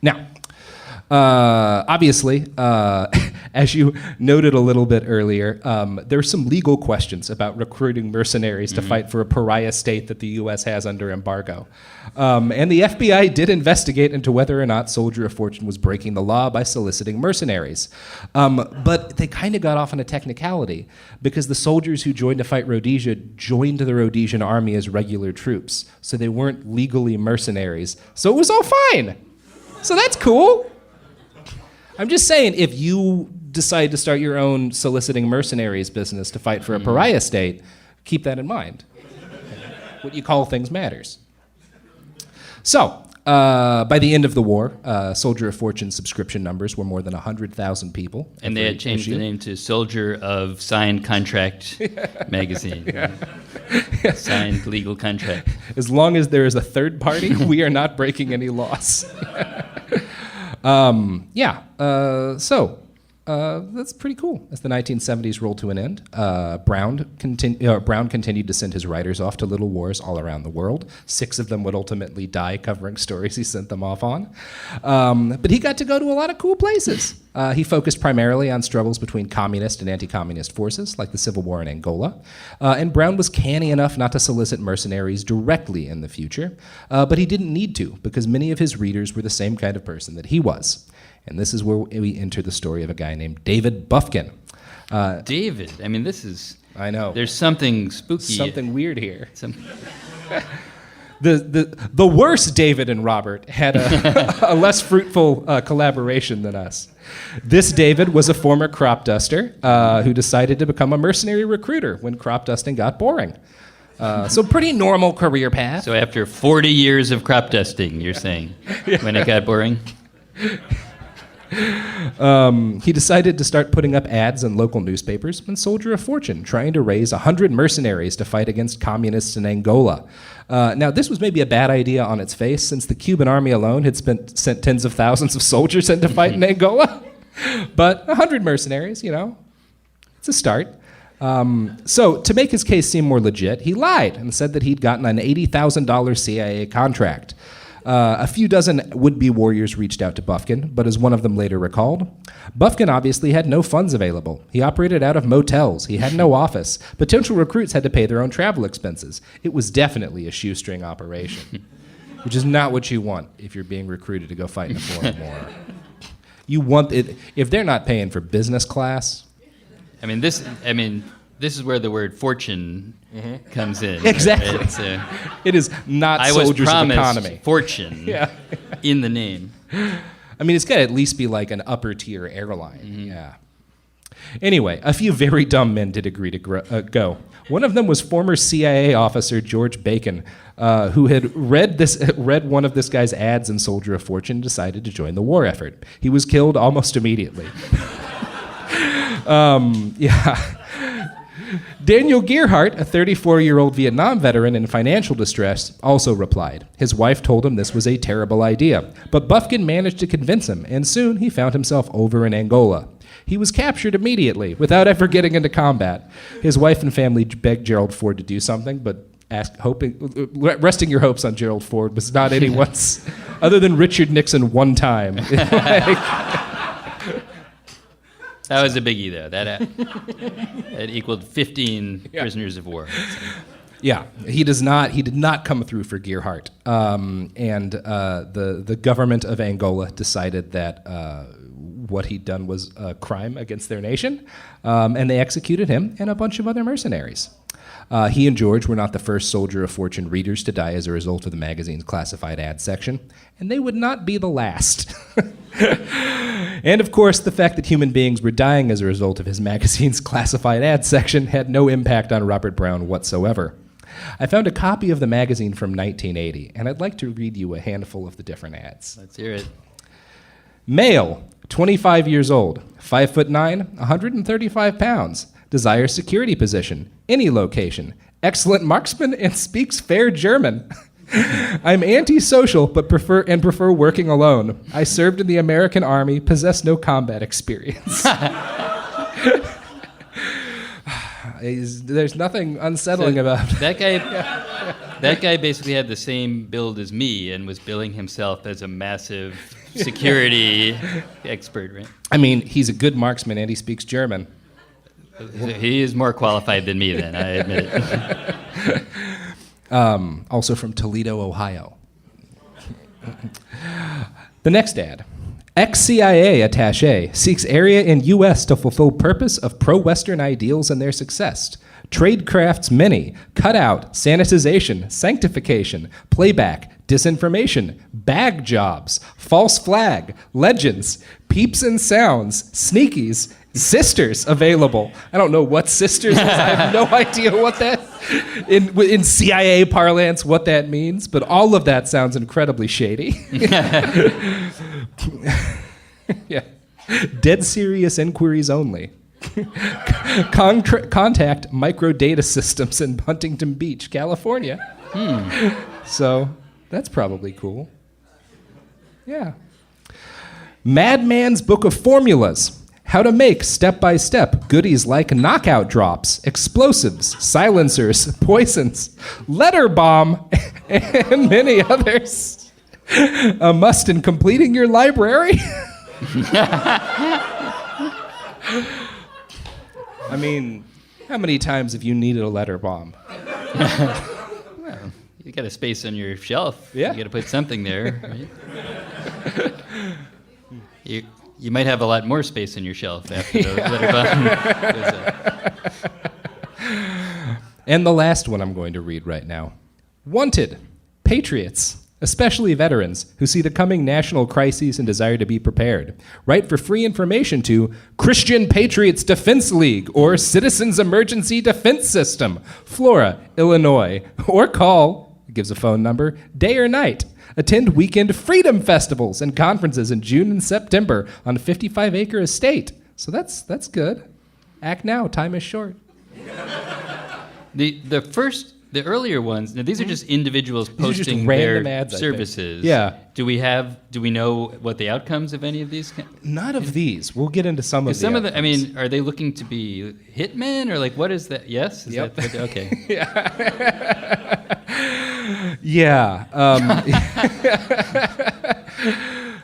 Now, obviously, as you noted a little bit earlier, there are some legal questions about recruiting mercenaries to fight for a pariah state that the U.S. has under embargo. And the FBI did investigate into whether or not Soldier of Fortune was breaking the law by soliciting mercenaries. But they kind of got off on a technicality because the soldiers who joined to fight Rhodesia joined the Rhodesian army as regular troops. So they weren't legally mercenaries. So it was all fine. So that's cool. I'm just saying, if you decide to start your own soliciting mercenaries business to fight for a pariah state, keep that in mind. What you call things matters. So, by the end of the war, Soldier of Fortune subscription numbers were more than 100,000 people. And they had changed the name to Soldier of Signed Contract Magazine. Yeah. Signed legal contract. As long as there is a third party, we are not breaking any laws. That's pretty cool. As the 1970s rolled to an end, Brown continued to send his writers off to little wars all around the world. 6 of them would ultimately die covering stories he sent them off on. But he got to go to a lot of cool places. He focused primarily on struggles between communist and anti-communist forces, like the Civil War in Angola. And Brown was canny enough not to solicit mercenaries directly in the future, but he didn't need to, because many of his readers were the same kind of person that he was. And this is where we enter the story of a guy named David Bufkin. David, I mean, this is... I know. There's something spooky. Something weird here. The worse David and Robert had a less fruitful collaboration than us. This David was a former crop duster who decided to become a mercenary recruiter when crop dusting got boring. So pretty normal career path. So after 40 years of crop dusting, you're saying, when it got boring? He decided to start putting up ads in local newspapers when Soldier of Fortune, trying to raise 100 mercenaries to fight against communists in Angola. Now, this was maybe a bad idea on its face, since the Cuban army alone had sent tens of thousands of soldiers in to fight in Angola. But 100 mercenaries, it's a start. So to make his case seem more legit, he lied and said that he'd gotten an $80,000 CIA contract. A few dozen would-be warriors reached out to Bufkin, but as one of them later recalled, Bufkin obviously had no funds available. He operated out of motels. He had no office. Potential recruits had to pay their own travel expenses. It was definitely a shoestring operation, which is not what you want if you're being recruited to go fight in a foreign war. You want it if they're not paying for business class. This is where the word fortune comes in. Exactly. Right? It is not soldiers of economy. Fortune in the name. It's got to at least be like an upper tier airline. Yeah. Anyway, a few very dumb men did agree to go. One of them was former CIA officer George Bacon, who had read one of this guy's ads in Soldier of Fortune and decided to join the war effort. He was killed almost immediately. Daniel Gearhart, a 34-year-old Vietnam veteran in financial distress, also replied. His wife told him this was a terrible idea, but Bufkin managed to convince him, and soon he found himself over in Angola. He was captured immediately, without ever getting into combat. His wife and family begged Gerald Ford to do something, but resting your hopes on Gerald Ford was not anyone's, other than Richard Nixon one time. That was a biggie, though. That equaled 15 prisoners of war. Yeah, he did not come through for Gearhart. The government of Angola decided that what he'd done was a crime against their nation, and they executed him and a bunch of other mercenaries. He and George were not the first Soldier of Fortune readers to die as a result of the magazine's classified ad section, and they would not be the last. And of course, the fact that human beings were dying as a result of his magazine's classified ad section had no impact on Robert Brown whatsoever. I found a copy of the magazine from 1980, and I'd like to read you a handful of the different ads. Let's hear it. Male, 25 years old, 5'9", 135 pounds, desires security position, any location, excellent marksman, and speaks fair German. I'm antisocial, but prefer working alone. I served in the American Army, possess no combat experience. There's nothing unsettling about that guy. That guy basically had the same build as me and was billing himself as a massive security expert, right? He's a good marksman and he speaks German. He is more qualified than me, then, I admit it. Also from Toledo, Ohio. The next ad. Ex-CIA attaché seeks area in U.S. to fulfill purpose of pro-Western ideals and their success. Trade crafts many. Cutout, sanitization, sanctification, playback, disinformation, bag jobs, false flag, legends, peeps and sounds, sneakies, sisters available. I don't know what sisters is. I have no idea what that, in CIA parlance, what that means, but all of that sounds incredibly shady. Yeah. Dead serious inquiries only. Contact Microdata Systems in Huntington Beach, California. So that's probably cool. Yeah. Madman's Book of Formulas. How to make, step-by-step, goodies like knockout drops, explosives, silencers, poisons, letter bomb, and many others. A must in completing your library? How many times have you needed a letter bomb? Well, you got a space on your shelf. Yeah. You got to put something there, right? You might have a lot more space in your shelf after the letter bomb. And the last one I'm going to read right now. Wanted, patriots, especially veterans who see the coming national crises and desire to be prepared. Write for free information to Christian Patriots Defense League or Citizens Emergency Defense System, Flora, Illinois, or call, it gives a phone number, day or night. Attend weekend freedom festivals and conferences in June and September on a 55-acre estate. So that's good. Act now, time is short. The earlier ones, now these are just individuals posting random their ads, services. Yeah. Do we know what the outcomes of any of these? Not of these. We'll get into some of the some of the. Are they looking to be hitmen or what is that? Yes. Is Yep. that okay. Yeah.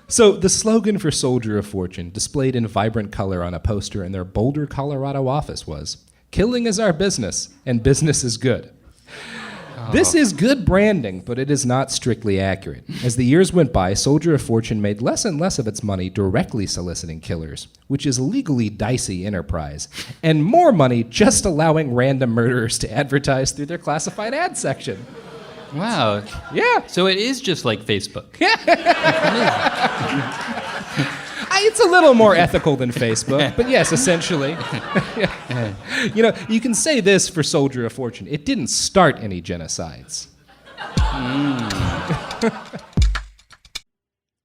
So the slogan for Soldier of Fortune, displayed in vibrant color on a poster in their Boulder, Colorado office was, "Killing is our business, and business is good." This is good branding, but it is not strictly accurate. As the years went by, Soldier of Fortune made less and less of its money directly soliciting killers, which is a legally dicey enterprise, and more money just allowing random murderers to advertise through their classified ad section. Wow. Yeah. So it is just like Facebook. It's a little more ethical than Facebook, but yes, essentially. You know, you can say this for Soldier of Fortune. It didn't start any genocides.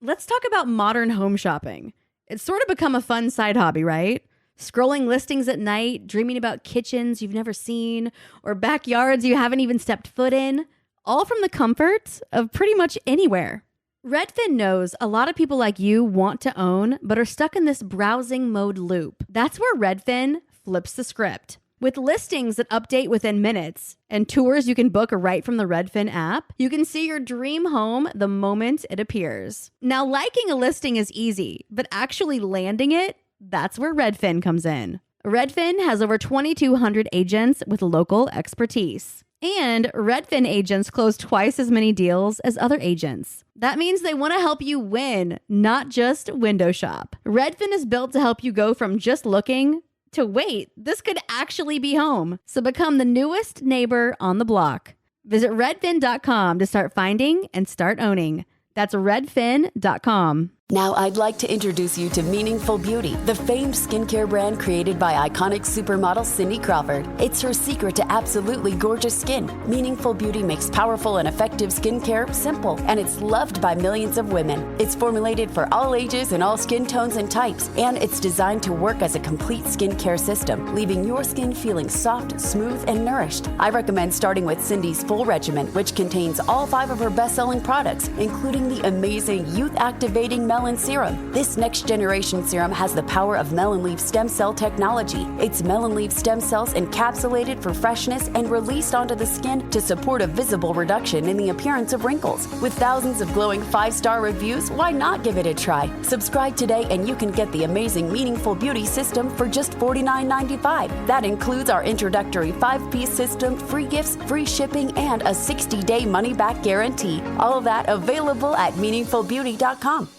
Let's talk about modern home shopping. It's sort of become a fun side hobby, right? Scrolling listings at night, dreaming about kitchens you've never seen, or backyards you haven't even stepped foot in, all from the comfort of pretty much anywhere. Redfin knows a lot of people like you want to own, but are stuck in this browsing mode loop. That's where Redfin flips the script. With listings that update within minutes and tours you can book right from the Redfin app, you can see your dream home the moment it appears. Now, liking a listing is easy, but actually landing it, that's where Redfin comes in. Redfin has over 2,200 agents with local expertise. And Redfin agents close twice as many deals as other agents. That means they want to help you win, not just window shop. Redfin is built to help you go from just looking to wait, this could actually be home. So become the newest neighbor on the block. Visit redfin.com to start finding and start owning. That's redfin.com. Now I'd like to introduce you to Meaningful Beauty, the famed skincare brand created by iconic supermodel Cindy Crawford. It's her secret to absolutely gorgeous skin. Meaningful Beauty makes powerful and effective skincare simple, and it's loved by millions of women. It's formulated for all ages and all skin tones and types, and it's designed to work as a complete skincare system, leaving your skin feeling soft, smooth, and nourished. I recommend starting with Cindy's full regimen, which contains all 5 of her best-selling products, including the amazing youth-activating melon serum. This next generation serum has the power of melon leaf stem cell technology. It's melon leaf stem cells encapsulated for freshness and released onto the skin to support a visible reduction in the appearance of wrinkles. With thousands of glowing 5-star reviews, why not give it a try? Subscribe today and you can get the amazing Meaningful Beauty system for just $49.95. That includes our introductory 5-piece system, free gifts, free shipping, and a 60-day money-back guarantee. All of that available at meaningfulbeauty.com.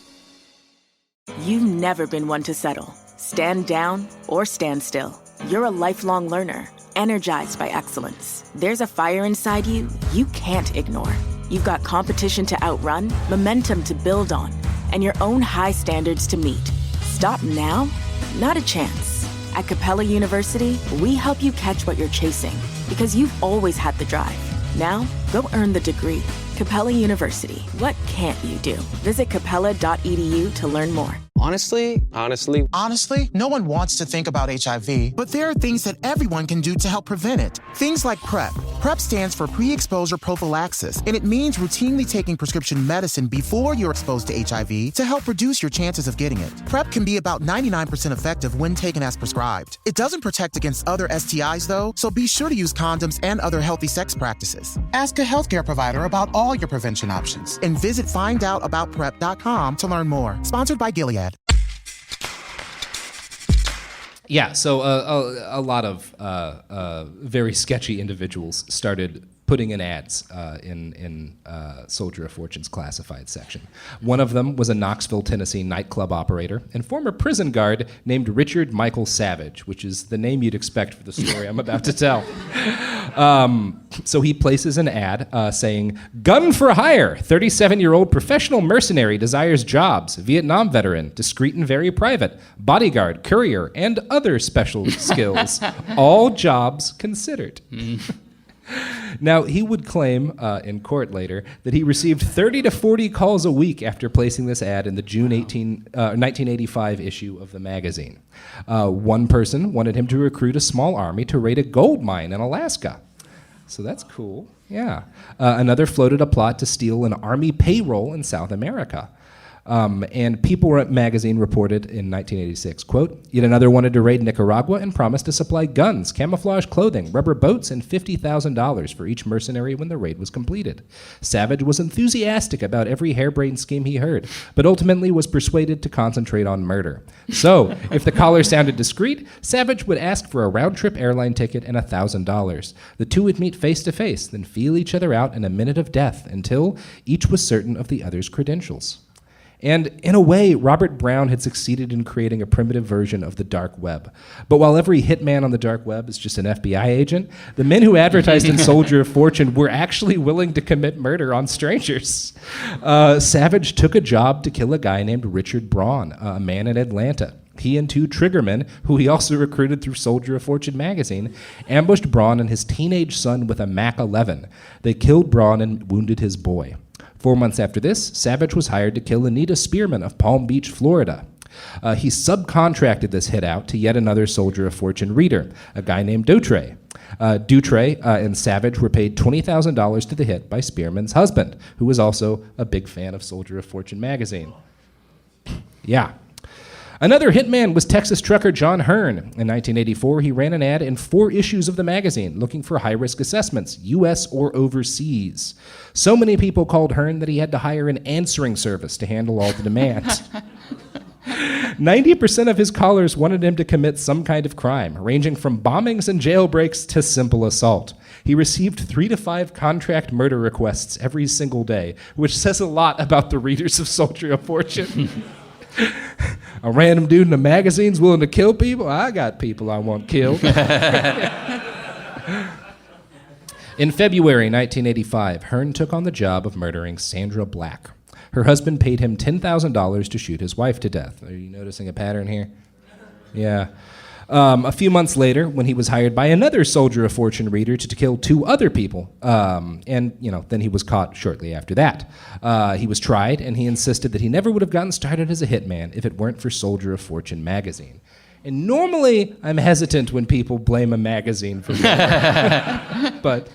You've never been one to settle. Stand down or stand still. You're a lifelong learner, energized by excellence. There's a fire inside you can't ignore. You've got competition to outrun, momentum to build on, and your own high standards to meet. Stop now? Not a chance. At Capella University, we help you catch what you're chasing because you've always had the drive. Now, go earn the degree. Capella University. What can't you do? Visit capella.edu to learn more. Honestly, no one wants to think about HIV, but there are things that everyone can do to help prevent it. Things like PrEP. PrEP stands for pre-exposure prophylaxis, and it means routinely taking prescription medicine before you're exposed to HIV to help reduce your chances of getting it. PrEP can be about 99% effective when taken as prescribed. It doesn't protect against other STIs though, so be sure to use condoms and other healthy sex practices. Ask a healthcare provider about all your prevention options and visit findoutaboutprep.com to learn more. Sponsored by Gilead. Yeah, so a lot of very sketchy individuals started putting in ads in Soldier of Fortune's classified section. One of them was a Knoxville, Tennessee nightclub operator and former prison guard named Richard Michael Savage, which is the name you'd expect for the story I'm about to tell. So he places an ad saying, "Gun for hire, 37-year-old professional mercenary desires jobs, Vietnam veteran, discreet and very private, bodyguard, courier, and other special skills, all jobs considered." Now, he would claim in court later that he received 30 to 40 calls a week after placing this ad in the June 1985 issue of the magazine. One person wanted him to recruit a small army to raid a gold mine in Alaska. So that's cool, yeah. Another floated a plot to steal an army payroll in South America. And People magazine reported in 1986, quote, "Yet another wanted to raid Nicaragua and promised to supply guns, camouflage clothing, rubber boats, and $50,000 for each mercenary when the raid was completed. Savage was enthusiastic about every harebrained scheme he heard, but ultimately was persuaded to concentrate on murder. So, if the caller sounded discreet, Savage would ask for a round-trip airline ticket and $1,000. The two would meet face-to-face, then feel each other out in a minute of death until each was certain of the other's credentials." And in a way, Robert Brown had succeeded in creating a primitive version of the dark web. But while every hitman on the dark web is just an FBI agent, the men who advertised in Soldier of Fortune were actually willing to commit murder on strangers. Savage took a job to kill a guy named Richard Braun, a man in Atlanta. He and two triggermen, who he also recruited through Soldier of Fortune magazine, ambushed Braun and his teenage son with a Mac-11. They killed Braun and wounded his boy. 4 months after this, Savage was hired to kill Anita Spearman of Palm Beach, Florida. He subcontracted this hit out to yet another Soldier of Fortune reader, a guy named Doutre. Doutre and Savage were paid $20,000 to the hit by Spearman's husband, who was also a big fan of Soldier of Fortune magazine. Yeah. Another hitman was Texas trucker John Hearn. In 1984, he ran an ad in 4 issues of the magazine looking for high-risk assessments, U.S. or overseas. So many people called Hearn that he had to hire an answering service to handle all the demands. 90% of his callers wanted him to commit some kind of crime, ranging from bombings and jailbreaks to simple assault. He received 3 to 5 contract murder requests every single day, which says a lot about the readers of Soldier of Fortune. A random dude in a magazine's willing to kill people? I got people I want killed. In February 1985, Hearn took on the job of murdering Sandra Black. Her husband paid him $10,000 to shoot his wife to death. Are you noticing a pattern here? Yeah. A few months later, when he was hired by another Soldier of Fortune reader to kill 2 other people, and then he was caught shortly after that. He was tried, and he insisted that he never would have gotten started as a hitman if it weren't for Soldier of Fortune magazine. And normally, I'm hesitant when people blame a magazine for murder, but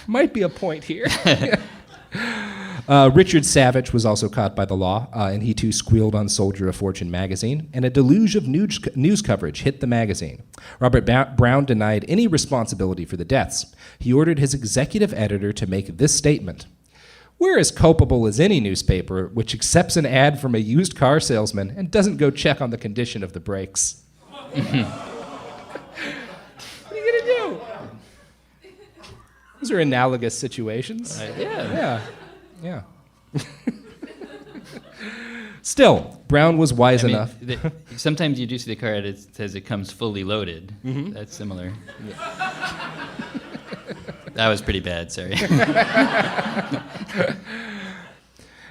might be a point here. Richard Savage was also caught by the law, and he too squealed on Soldier of Fortune magazine, and a deluge of news coverage hit the magazine. Robert Brown denied any responsibility for the deaths. He ordered his executive editor to make this statement: "We're as culpable as any newspaper which accepts an ad from a used car salesman and doesn't go check on the condition of the brakes." What are you going to do? Those are analogous situations. Yeah. Still, Brown was wise enough. Sometimes you do see the car that says it comes fully loaded. Mm-hmm. That's similar. Yeah. That was pretty bad, sorry.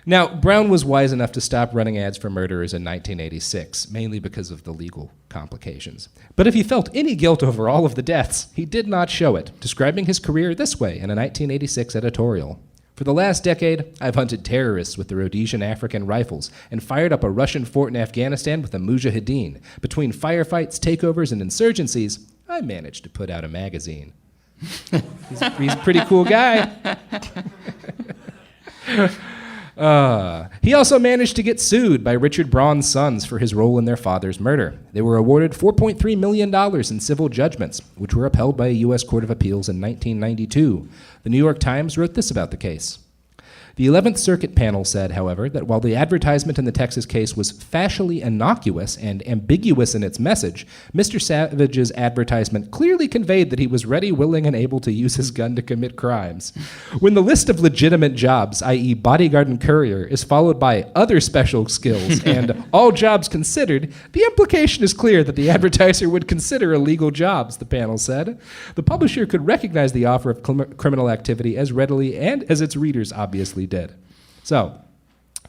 Now, Brown was wise enough to stop running ads for murderers in 1986, mainly because of the legal complications. But if he felt any guilt over all of the deaths, he did not show it, describing his career this way in a 1986 editorial. "For the last decade, I've hunted terrorists with the Rhodesian African rifles and fired up a Russian fort in Afghanistan with a Mujahideen. Between firefights, takeovers, and insurgencies, I managed to put out a magazine." He's a pretty cool guy. He also managed to get sued by Richard Braun's sons for his role in their father's murder. They were awarded $4.3 million in civil judgments, which were upheld by a U.S. Court of Appeals in 1992. The New York Times wrote this about the case. The 11th Circuit panel said, however, that while the advertisement in the Texas case was facially innocuous and ambiguous in its message, Mr. Savage's advertisement clearly conveyed that he was ready, willing, and able to use his gun to commit crimes. When the list of legitimate jobs, i.e. bodyguard and courier, is followed by other special skills and all jobs considered, the implication is clear that the advertiser would consider illegal jobs, the panel said. The publisher could recognize the offer of criminal activity as readily and as its readers obviously did. So,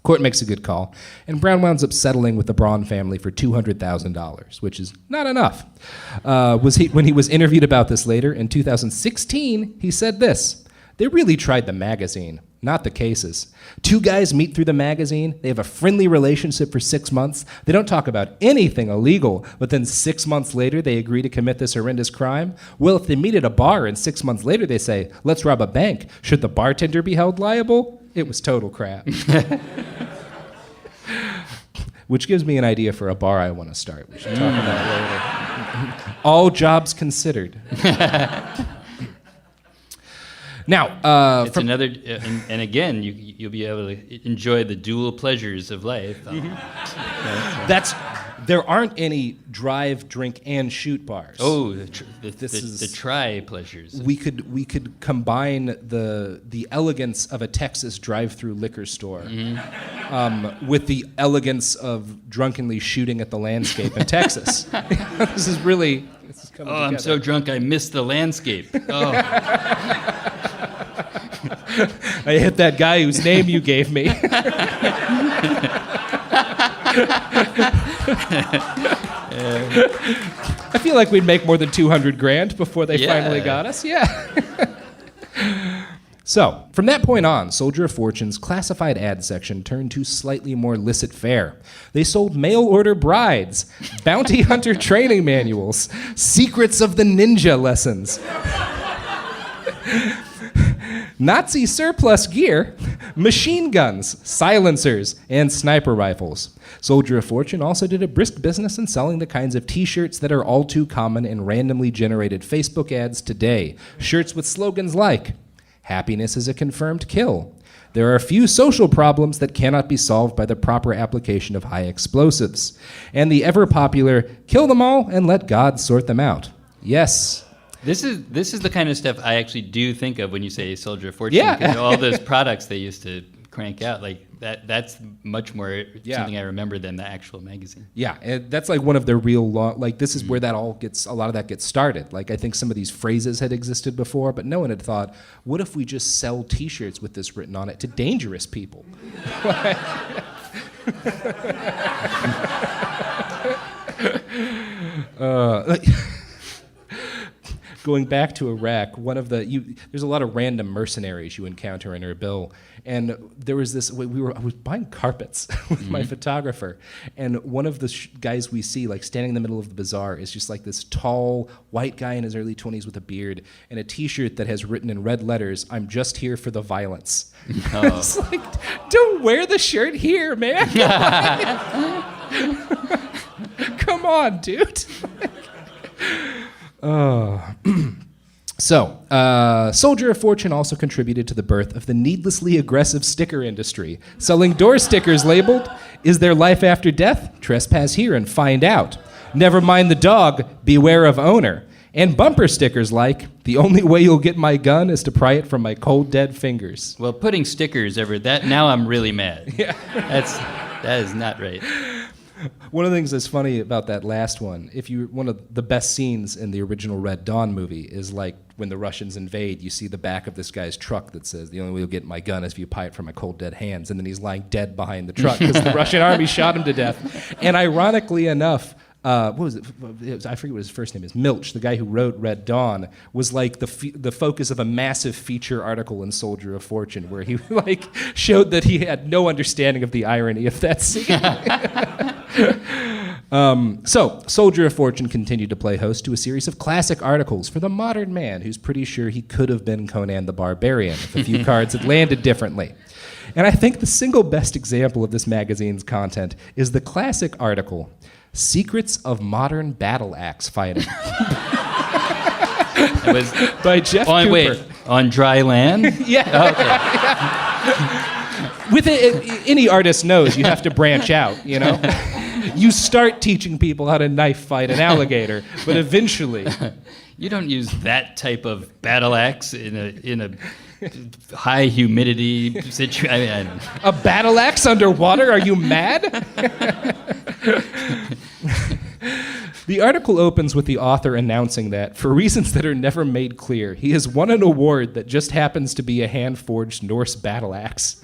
court makes a good call, and Brown winds up settling with the Braun family for $200,000, which is not enough. When he was interviewed about this later, in 2016, he said this: "They really tried the magazine, not the cases. 2 guys meet through the magazine, they have a friendly relationship for 6 months, they don't talk about anything illegal, but then 6 months later they agree to commit this horrendous crime? Well, if they meet at a bar and 6 months later they say, 'Let's rob a bank,' should the bartender be held liable? It was total crap." which gives me an idea for a bar I want to start. We should talk about it later. All jobs considered. Now, it's another, and again, you'll be able to enjoy the dual pleasures of life. There aren't any drive, drink, and shoot bars. Oh, the try pleasures. We could combine the elegance of a Texas drive-through liquor store with the elegance of drunkenly shooting at the landscape in Texas. This is coming together. I'm so drunk I missed the landscape. Oh. I hit that guy whose name you gave me. I feel like we'd make more than $200,000 before they finally got us. Yeah. So, from that point on, Soldier of Fortune's classified ad section turned to slightly more licit fare. They sold mail-order brides, bounty hunter training manuals, secrets of the ninja lessons, Nazi surplus gear, machine guns, silencers, and sniper rifles. Soldier of Fortune also did a brisk business in selling the kinds of t-shirts that are all too common in randomly generated Facebook ads today. Shirts with slogans like, "Happiness is a confirmed kill. There are few social problems that cannot be solved by the proper application of high explosives." And the ever-popular, "Kill them all and let God sort them out." Yes. This is the kind of stuff I actually do think of when you say Soldier of Fortune. Yeah. All those products they used to crank out, like that's much more something I remember than the actual magazine. Yeah, and that's like one of their real this is where a lot of that gets started. Like I think some of these phrases had existed before, but no one had thought, what if we just sell t-shirts with this written on it to dangerous people? Going back to Iraq, there's a lot of random mercenaries you encounter in Erbil, and there was this. I was buying carpets with my photographer, and one of the guys we see, like standing in the middle of the bazaar, is just like this tall white guy in his early 20s with a beard and a T-shirt that has written in red letters, "I'm just here for the violence." Oh. It's like, don't wear the shirt here, man. Come on, dude. So, Soldier of Fortune also contributed to the birth of the needlessly aggressive sticker industry, selling door stickers labeled, "Is there life after death? Trespass here and find out. Never mind the dog, beware of owner." And bumper stickers like, "The only way you'll get my gun is to pry it from my cold dead fingers." Well, putting stickers now I'm really mad. Yeah. That is not right. One of the things that's funny about that last one, one of the best scenes in the original Red Dawn movie is like when the Russians invade, you see the back of this guy's truck that says, "The only way you'll get my gun is if you pry it from my cold dead hands," and then he's lying dead behind the truck because the Russian army shot him to death. And ironically enough, what was it? I forget what his first name is. Milch, the guy who wrote Red Dawn, was like the focus of a massive feature article in Soldier of Fortune, where he showed that he had no understanding of the irony of that scene. So, Soldier of Fortune continued to play host to a series of classic articles for the modern man who's pretty sure he could have been Conan the Barbarian if a few cards had landed differently. And I think the single best example of this magazine's content is the classic article, "Secrets of Modern Battle Axe Fighting." It was by Jeff Cooper. Wait, on dry land? Yeah. Okay. With any artist knows you have to branch out, you know? You start teaching people how to knife fight an alligator, but eventually... You don't use that type of battle axe in a high humidity situation. A battle axe underwater? Are you mad? The article opens with the author announcing that, for reasons that are never made clear, he has won an award that just happens to be a hand-forged Norse battle axe.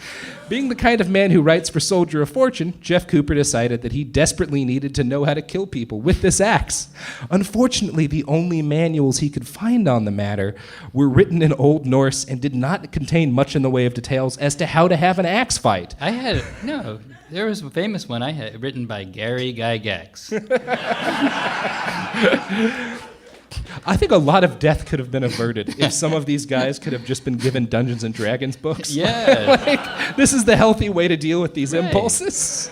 Being the kind of man who writes for Soldier of Fortune, Jeff Cooper decided that he desperately needed to know how to kill people with this axe. Unfortunately, the only manuals he could find on the matter were written in Old Norse and did not contain much in the way of details as to how to have an axe fight. There was a famous one I had written by Gary Gygax. I think a lot of death could have been averted if some of these guys could have just been given Dungeons and Dragons books. Yeah. This is the healthy way to deal with these impulses.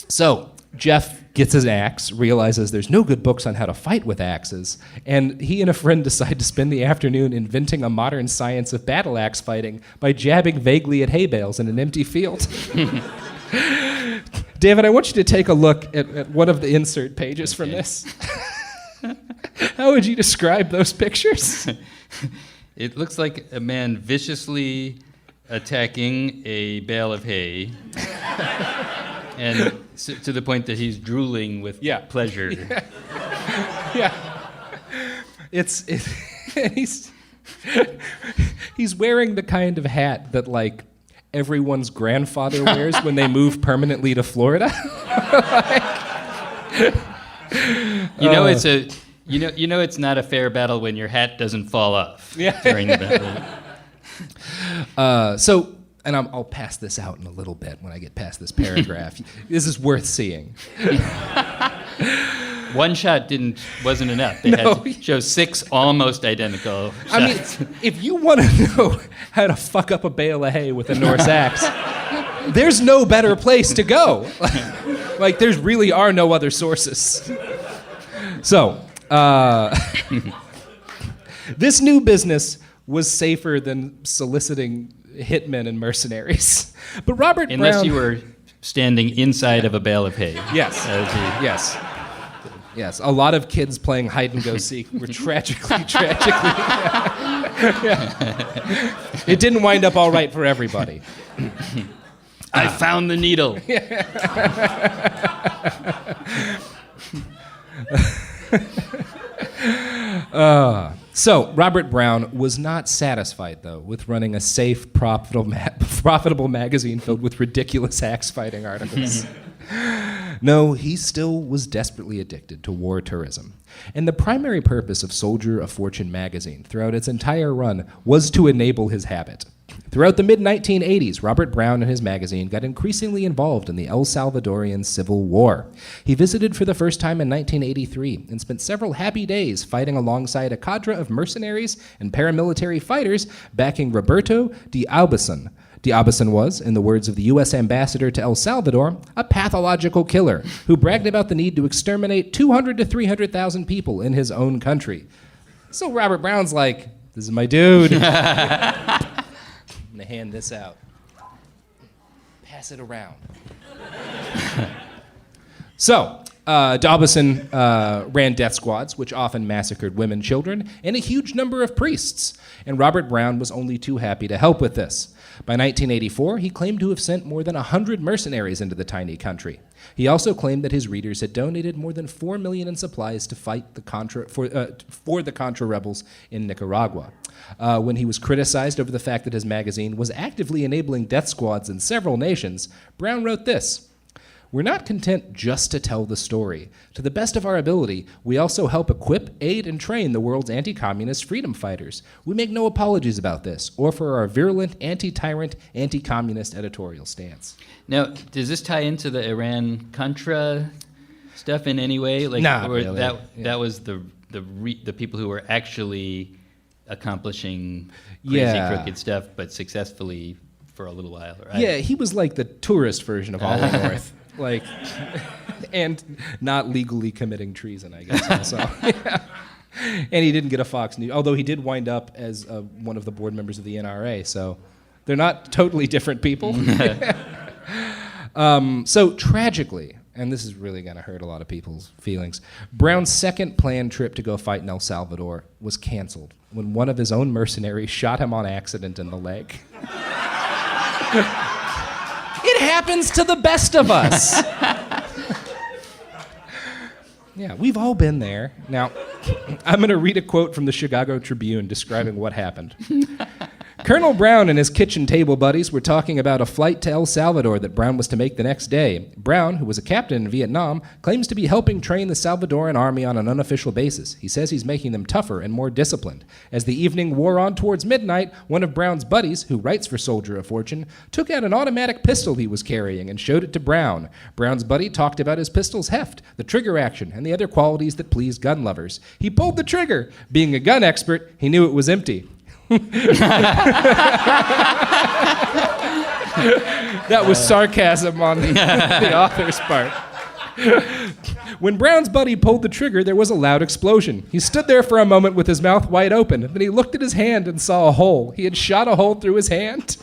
So Jeff gets his axe, realizes there's no good books on how to fight with axes, and he and a friend decide to spend the afternoon inventing a modern science of battle axe fighting by jabbing vaguely at hay bales in an empty field. David, I want you to take a look at one of the insert pages from this. How would you describe those pictures? It looks like a man viciously attacking a bale of hay, and to the point that he's drooling with pleasure. Yeah. He's wearing the kind of hat that like everyone's grandfather wears when they move permanently to Florida. It's not a fair battle when your hat doesn't fall off during the battle. And I'll pass this out in a little bit when I get past this paragraph. This is worth seeing. One shot wasn't enough. They had to show 6 almost identical shots. I mean, if you want to know how to fuck up a bale of hay with a Norse axe, there's no better place to go. Like, there really are no other sources. So, this new business was safer than soliciting hitmen and mercenaries. But Robert Brown... Unless you were standing inside of a bale of hay. Yes. Yes. A lot of kids playing hide and go seek were tragically. It didn't wind up all right for everybody. I found the needle. So Robert Brown was not satisfied, though, with running a safe, profitable magazine filled with ridiculous axe-fighting articles. No, he still was desperately addicted to war tourism. And the primary purpose of Soldier of Fortune magazine throughout its entire run was to enable his habit. Throughout the mid-1980s, Robert Brown and his magazine got increasingly involved in the El Salvadorian Civil War. He visited for the first time in 1983 and spent several happy days fighting alongside a cadre of mercenaries and paramilitary fighters backing Roberto de Aubuson. De Aubuson was, in the words of the U.S. ambassador to El Salvador, a pathological killer who bragged about the need to exterminate 200 to 300,000 people in his own country. So Robert Brown's like, this is my dude. I'm going to hand this out. Pass it around. So, Daubuson ran death squads, which often massacred women, children, and a huge number of priests. And Robert Brown was only too happy to help with this. By 1984, he claimed to have sent more than 100 mercenaries into the tiny country. He also claimed that his readers had donated more than $4 million in supplies to fight the for the Contra rebels in Nicaragua. When he was criticized over the fact that his magazine was actively enabling death squads in several nations, Brown wrote this: "We're not content just to tell the story. To the best of our ability, we also help equip, aid, and train the world's anti-communist freedom fighters. We make no apologies about this, or for our virulent, anti-tyrant, anti-communist editorial stance." Now, does this tie into the Iran-Contra stuff in any way? Like, Not or really. That was the people who were actually accomplishing crazy, crooked stuff, but successfully for a little while, right? Yeah, he was like the tourist version of Ollie North. Like, and not legally committing treason, I guess, also. Yeah. And he didn't get a Fox News, although he did wind up as one of the board members of the NRA, so they're not totally different people. So tragically, and this is really going to hurt a lot of people's feelings, Brown's second planned trip to go fight in El Salvador was canceled when one of his own mercenaries shot him on accident in the leg. It happens to the best of us. Yeah, we've all been there. Now, I'm going to read a quote from the Chicago Tribune describing what happened. Colonel Brown and his kitchen table buddies were talking about a flight to El Salvador that Brown was to make the next day. Brown, who was a captain in Vietnam, claims to be helping train the Salvadoran army on an unofficial basis. He says he's making them tougher and more disciplined. As the evening wore on towards midnight, one of Brown's buddies, who writes for Soldier of Fortune, took out an automatic pistol he was carrying and showed it to Brown. Brown's buddy talked about his pistol's heft, the trigger action, and the other qualities that please gun lovers. He pulled the trigger. Being a gun expert, he knew it was empty. That was sarcasm on the author's part. When Brown's buddy pulled the trigger, there was a loud explosion. He stood there for a moment with his mouth wide open. Then he looked at his hand and saw a hole. He had shot a hole through his hand.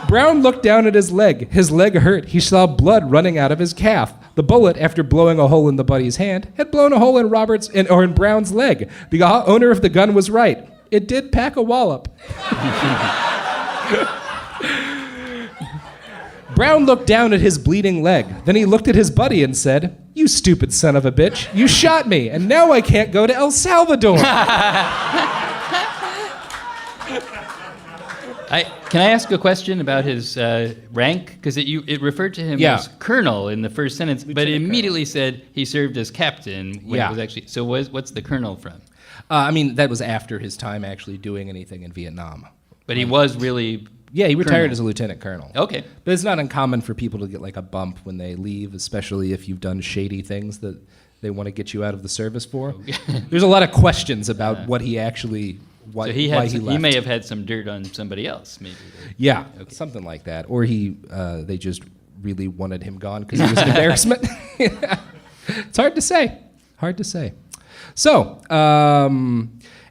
Brown looked down at his leg. His leg hurt. He saw blood running out of his calf. The bullet, after blowing a hole in the buddy's hand, had blown a hole in in Brown's leg. The owner of the gun was right. It did pack a wallop. Brown looked down at his bleeding leg. Then he looked at his buddy and said, "You stupid son of a bitch. You shot me, and now I can't go to El Salvador." Can I ask a question about his rank? Because it referred to him as colonel in the first sentence, but it immediately said he served as captain when it was actually. So what's the colonel from? That was after his time actually doing anything in Vietnam. But he was really... Yeah, he retired as a lieutenant colonel. Okay. But it's not uncommon for people to get like a bump when they leave, especially if you've done shady things that they want to get you out of the service for. There's a lot of questions about what he actually... why he left. He may have had some dirt on somebody else, maybe. Yeah, something like that. Or they just really wanted him gone because he was an embarrassment. It's hard to say. Hard to say. So,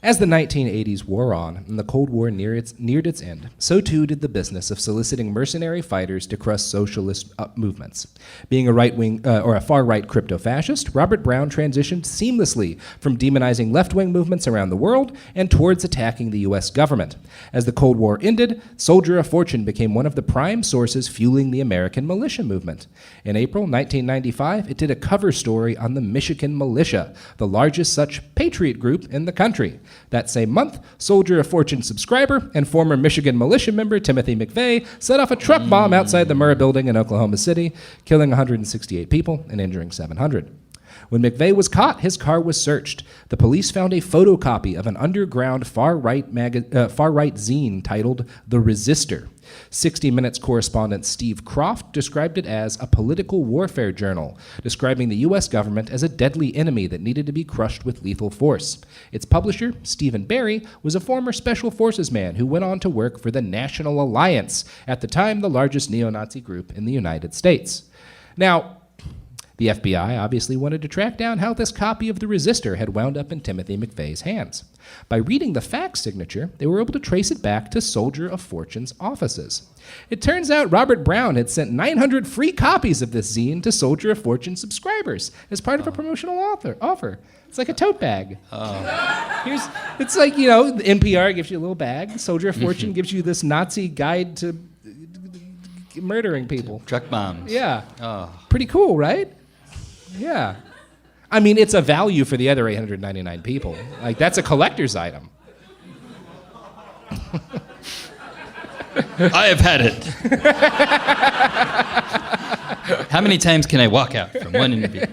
as the 1980s wore on and the Cold War neared its end, so too did the business of soliciting mercenary fighters to crush socialist movements. Being a right-wing or a far-right crypto-fascist, Robert Brown transitioned seamlessly from demonizing left-wing movements around the world and towards attacking the U.S. government. As the Cold War ended, Soldier of Fortune became one of the prime sources fueling the American militia movement. In April 1995, it did a cover story on the Michigan Militia, the largest such patriot group in the country. That same month, Soldier of Fortune subscriber and former Michigan militia member Timothy McVeigh set off a truck bomb outside the Murrah building in Oklahoma City, killing 168 people and injuring 700. When McVeigh was caught, his car was searched. The police found a photocopy of an underground far-right zine titled The Resistor. 60 Minutes correspondent Steve Kroft described it as a political warfare journal, describing the U.S. government as a deadly enemy that needed to be crushed with lethal force. Its publisher, Stephen Barry, was a former Special Forces man who went on to work for the National Alliance, at the time the largest neo-Nazi group in the United States. Now, the FBI obviously wanted to track down how this copy of The Resistor had wound up in Timothy McVeigh's hands. By reading the fax signature, they were able to trace it back to Soldier of Fortune's offices. It turns out Robert Brown had sent 900 free copies of this zine to Soldier of Fortune subscribers as part of a promotional offer. It's like a tote bag. It's like, the NPR gives you a little bag. Soldier of Fortune gives you this Nazi guide to murdering people. Truck bombs. Yeah. Pretty cool, right? Yeah. I mean, it's a value for the other 899 people. Like, that's a collector's item. I have had it. How many times can I walk out from one interview?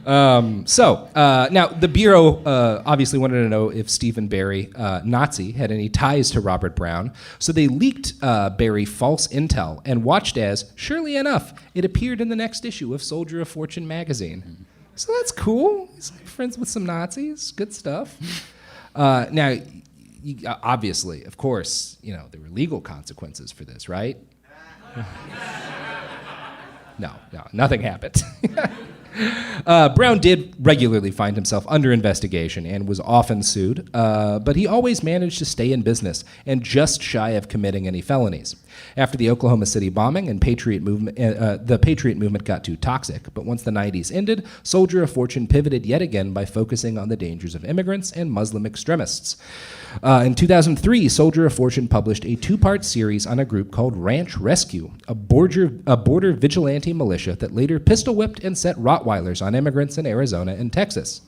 Now, the Bureau obviously wanted to know if Stephen Barry, Nazi, had any ties to Robert Brown, so they leaked Barry false intel and watched as, surely enough, it appeared in the next issue of Soldier of Fortune magazine. So that's cool. He's friends with some Nazis. Good stuff. Now, obviously, of course, there were legal consequences for this, right? No, nothing happened. Brown did regularly find himself under investigation and was often sued, but he always managed to stay in business and just shy of committing any felonies. After the Oklahoma City bombing and the Patriot movement got too toxic, but once the 90s ended, Soldier of Fortune pivoted yet again by focusing on the dangers of immigrants and Muslim extremists. In 2003, Soldier of Fortune published a two-part series on a group called Ranch Rescue, a border vigilante militia that later pistol-whipped and set Rottweilers on immigrants in Arizona and Texas.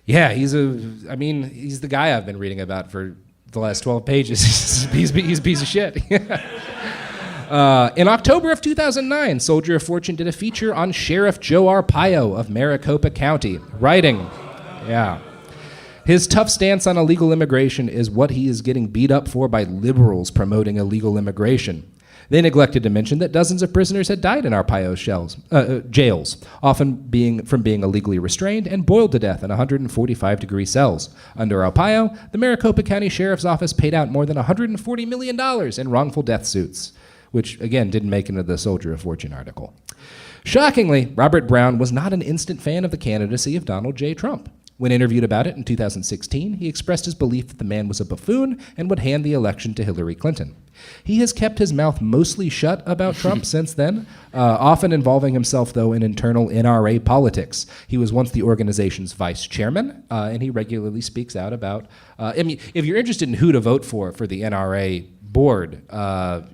Yeah, he's the guy I've been reading about for the last 12 pages. he's a piece of shit. In October of 2009, Soldier of Fortune did a feature on Sheriff Joe Arpaio of Maricopa County, writing, His tough stance on illegal immigration is what he is getting beat up for by liberals promoting illegal immigration. They neglected to mention that dozens of prisoners had died in Arpaio's jails, often being illegally restrained and boiled to death in 145-degree cells. Under Arpaio, the Maricopa County Sheriff's Office paid out more than $140 million in wrongful death suits, which, again, didn't make it into the Soldier of Fortune article. Shockingly, Robert Brown was not an instant fan of the candidacy of Donald J. Trump. When interviewed about it in 2016, he expressed his belief that the man was a buffoon and would hand the election to Hillary Clinton. He has kept his mouth mostly shut about Trump since then, often involving himself, though, in internal NRA politics. He was once the organization's vice chairman, and he regularly speaks out about... if you're interested in who to vote for the NRA board,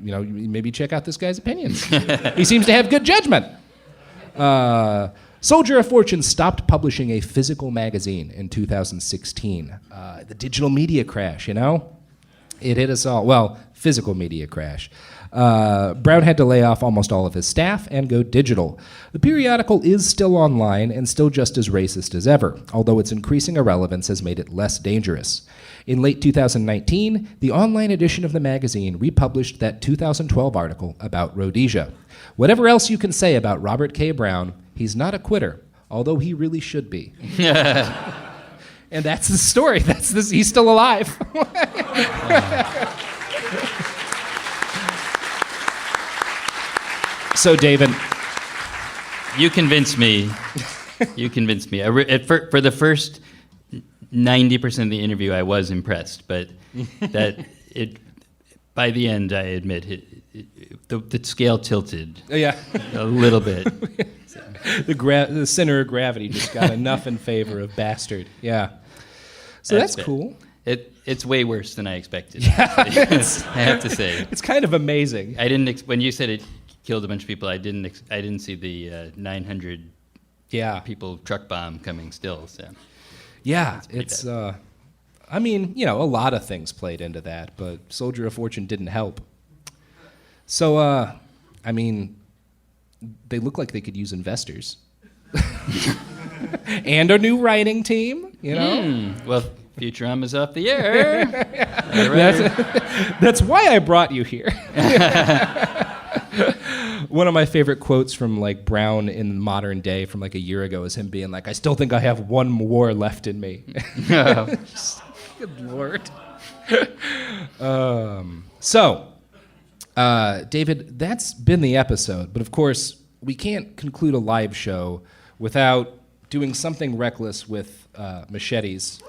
maybe check out this guy's opinions. He seems to have good judgment. Soldier of Fortune stopped publishing a physical magazine in 2016. The digital media crash, It hit us all. Well, physical media crash. Brown had to lay off almost all of his staff and go digital. The periodical is still online and still just as racist as ever, although its increasing irrelevance has made it less dangerous. In late 2019, the online edition of the magazine republished that 2012 article about Rhodesia. Whatever else you can say about Robert K. Brown, he's not a quitter, although he really should be. And that's the story. He's still alive. So, David. You convinced me. For the first 90% of the interview, I was impressed, but by the end, I admit, the scale tilted a little bit. The center of gravity just got enough in favor of bastard. Yeah. So that's cool. It's way worse than I expected. Yeah, I have to say. It's kind of amazing. I didn't when you said it killed a bunch of people, I didn't see the 900 people truck bomb coming still. So yeah, it's a lot of things played into that, but Soldier of Fortune didn't help. So they look like they could use investors. And a new writing team, Well, Futurama's off the air. That's why I brought you here. One of my favorite quotes from Brown in modern day from a year ago is him being like, "I still think I have one more left in me." Good Lord. David, that's been the episode, but of course we can't conclude a live show without doing something reckless with machetes.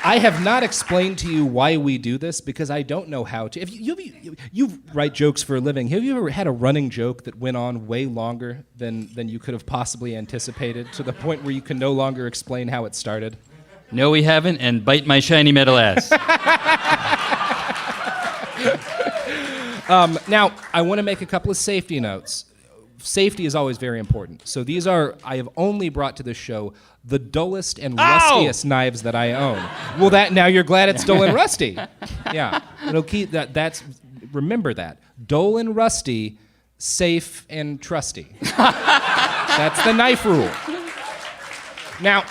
I have not explained to you why we do this because I don't know how to. If you write jokes for a living, have you ever had a running joke that went on way longer than you could have possibly anticipated to the point where you can no longer explain how it started? No, we haven't, and bite my shiny metal ass. Now, I want to make a couple of safety notes. Safety is always very important. So I have only brought to this show the dullest and rustiest knives that I own. Well, now you're glad it's dull and rusty. Yeah, it'll keep that. Remember that. Dull and rusty, safe and trusty. That's the knife rule. Now,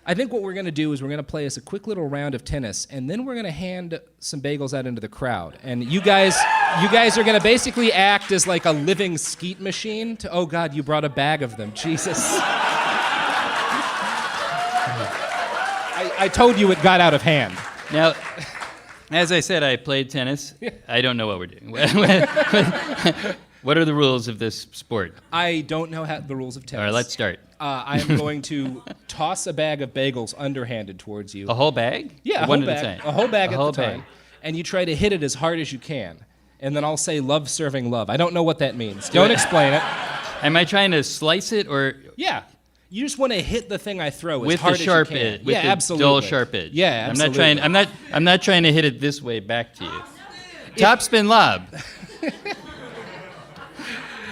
I think what we're going to do is we're going to play us a quick little round of tennis, and then we're going to hand some bagels out into the crowd. And you guys are going to basically act as a living skeet machine to, oh God, you brought a bag of them. Jesus. I told you it got out of hand. Now, as I said, I played tennis. I don't know what we're doing. What are the rules of this sport? I don't know the rules of tennis. All right, let's start. I am going to toss a bag of bagels underhanded towards you. A whole bag? Yeah, one at a time. A whole bag at a time. And you try to hit it as hard as you can. And then I'll say love serving love. I don't know what that means. Don't explain it. Am I trying to slice it or? Yeah. You just want to hit the thing I throw with as hard the sharp as you can. edge. With the absolutely. dull sharp edge. Yeah, absolutely. I'm not trying to hit it this way back to you. Topspin lob.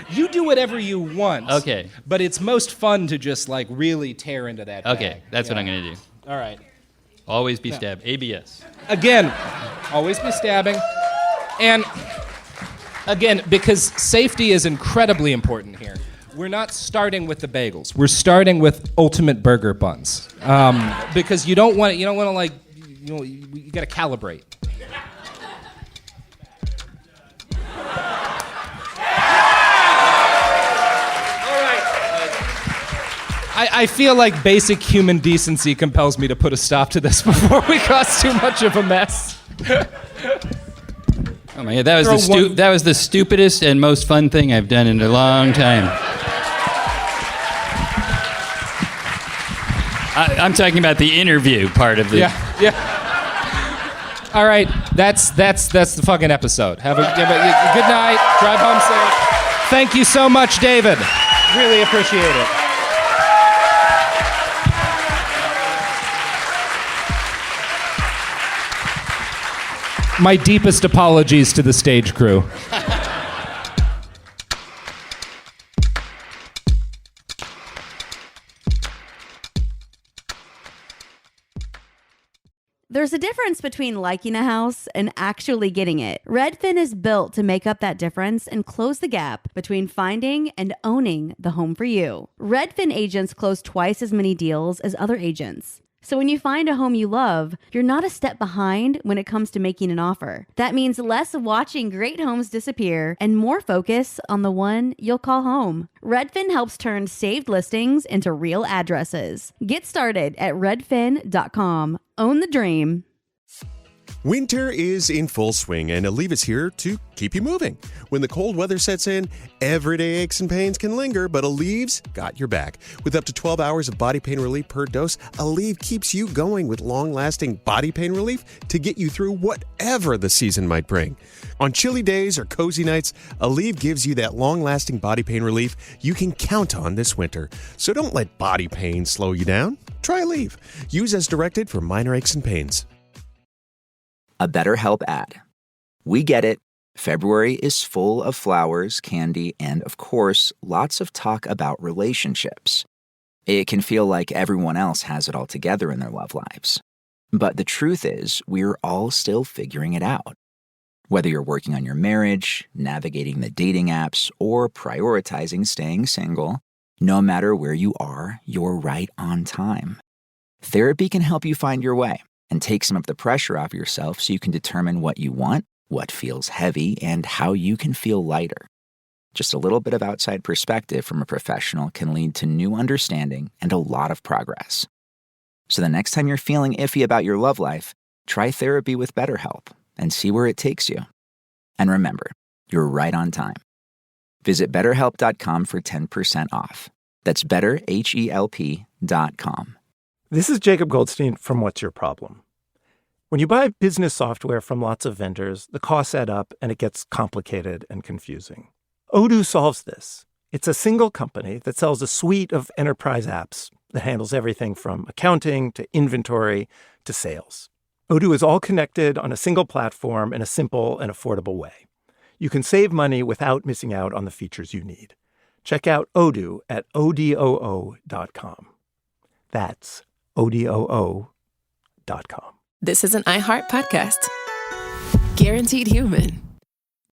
You do whatever you want. Okay. But it's most fun to just really tear into that bag. Okay, that's what I'm going to do. All right. Always be stabbed. ABS. Again, always be stabbing. And again, because safety is incredibly important here, We're not starting with the bagels. We're starting with ultimate burger buns, because you don't want to like, you got to calibrate. I feel like basic human decency compels me to put a stop to this before we cause too much of a mess. Oh my God, that was the stupidest and most fun thing I've done in a long time. I'm talking about the interview part of the... Yeah. All right, that's the fucking episode. Have a good night. Drive home safe. Thank you so much, David. Really appreciate it. My deepest apologies to the stage crew. There's a difference between liking a house and actually getting it. Redfin is built to make up that difference and close the gap between finding and owning the home for you. Redfin agents close twice as many deals as other agents. So when you find a home you love, you're not a step behind when it comes to making an offer. That means less watching great homes disappear and more focus on the one you'll call home. Redfin helps turn saved listings into real addresses. Get started at redfin.com. Own the dream. Winter is in full swing, and Aleve is here to keep you moving. When the cold weather sets in, everyday aches and pains can linger, but Aleve's got your back. With up to 12 hours of body pain relief per dose, Aleve keeps you going with long-lasting body pain relief to get you through whatever the season might bring. On chilly days or cozy nights, Aleve gives you that long-lasting body pain relief you can count on this winter. So don't let body pain slow you down. Try Aleve. Use as directed for minor aches and pains. A BetterHelp ad. We get it. February is full of flowers, candy, and, of course, lots of talk about relationships. It can feel like everyone else has it all together in their love lives. But the truth is, we're all still figuring it out. Whether you're working on your marriage, navigating the dating apps, or prioritizing staying single, no matter where you are, you're right on time. Therapy can help you find your way and take some of the pressure off yourself so you can determine what you want, what feels heavy, and how you can feel lighter. Just a little bit of outside perspective from a professional can lead to new understanding and a lot of progress. So the next time you're feeling iffy about your love life, try therapy with BetterHelp and see where it takes you. And remember, you're right on time. Visit BetterHelp.com for 10% off. That's BetterHelp.com. This is Jacob Goldstein from What's Your Problem? When you buy business software from lots of vendors, the costs add up and it gets complicated and confusing. Odoo solves this. It's a single company that sells a suite of enterprise apps that handles everything from accounting to inventory to sales. Odoo is all connected on a single platform in a simple and affordable way. You can save money without missing out on the features you need. Check out Odoo at odoo.com. That's odoo.com. This is an iHeart podcast. Guaranteed human.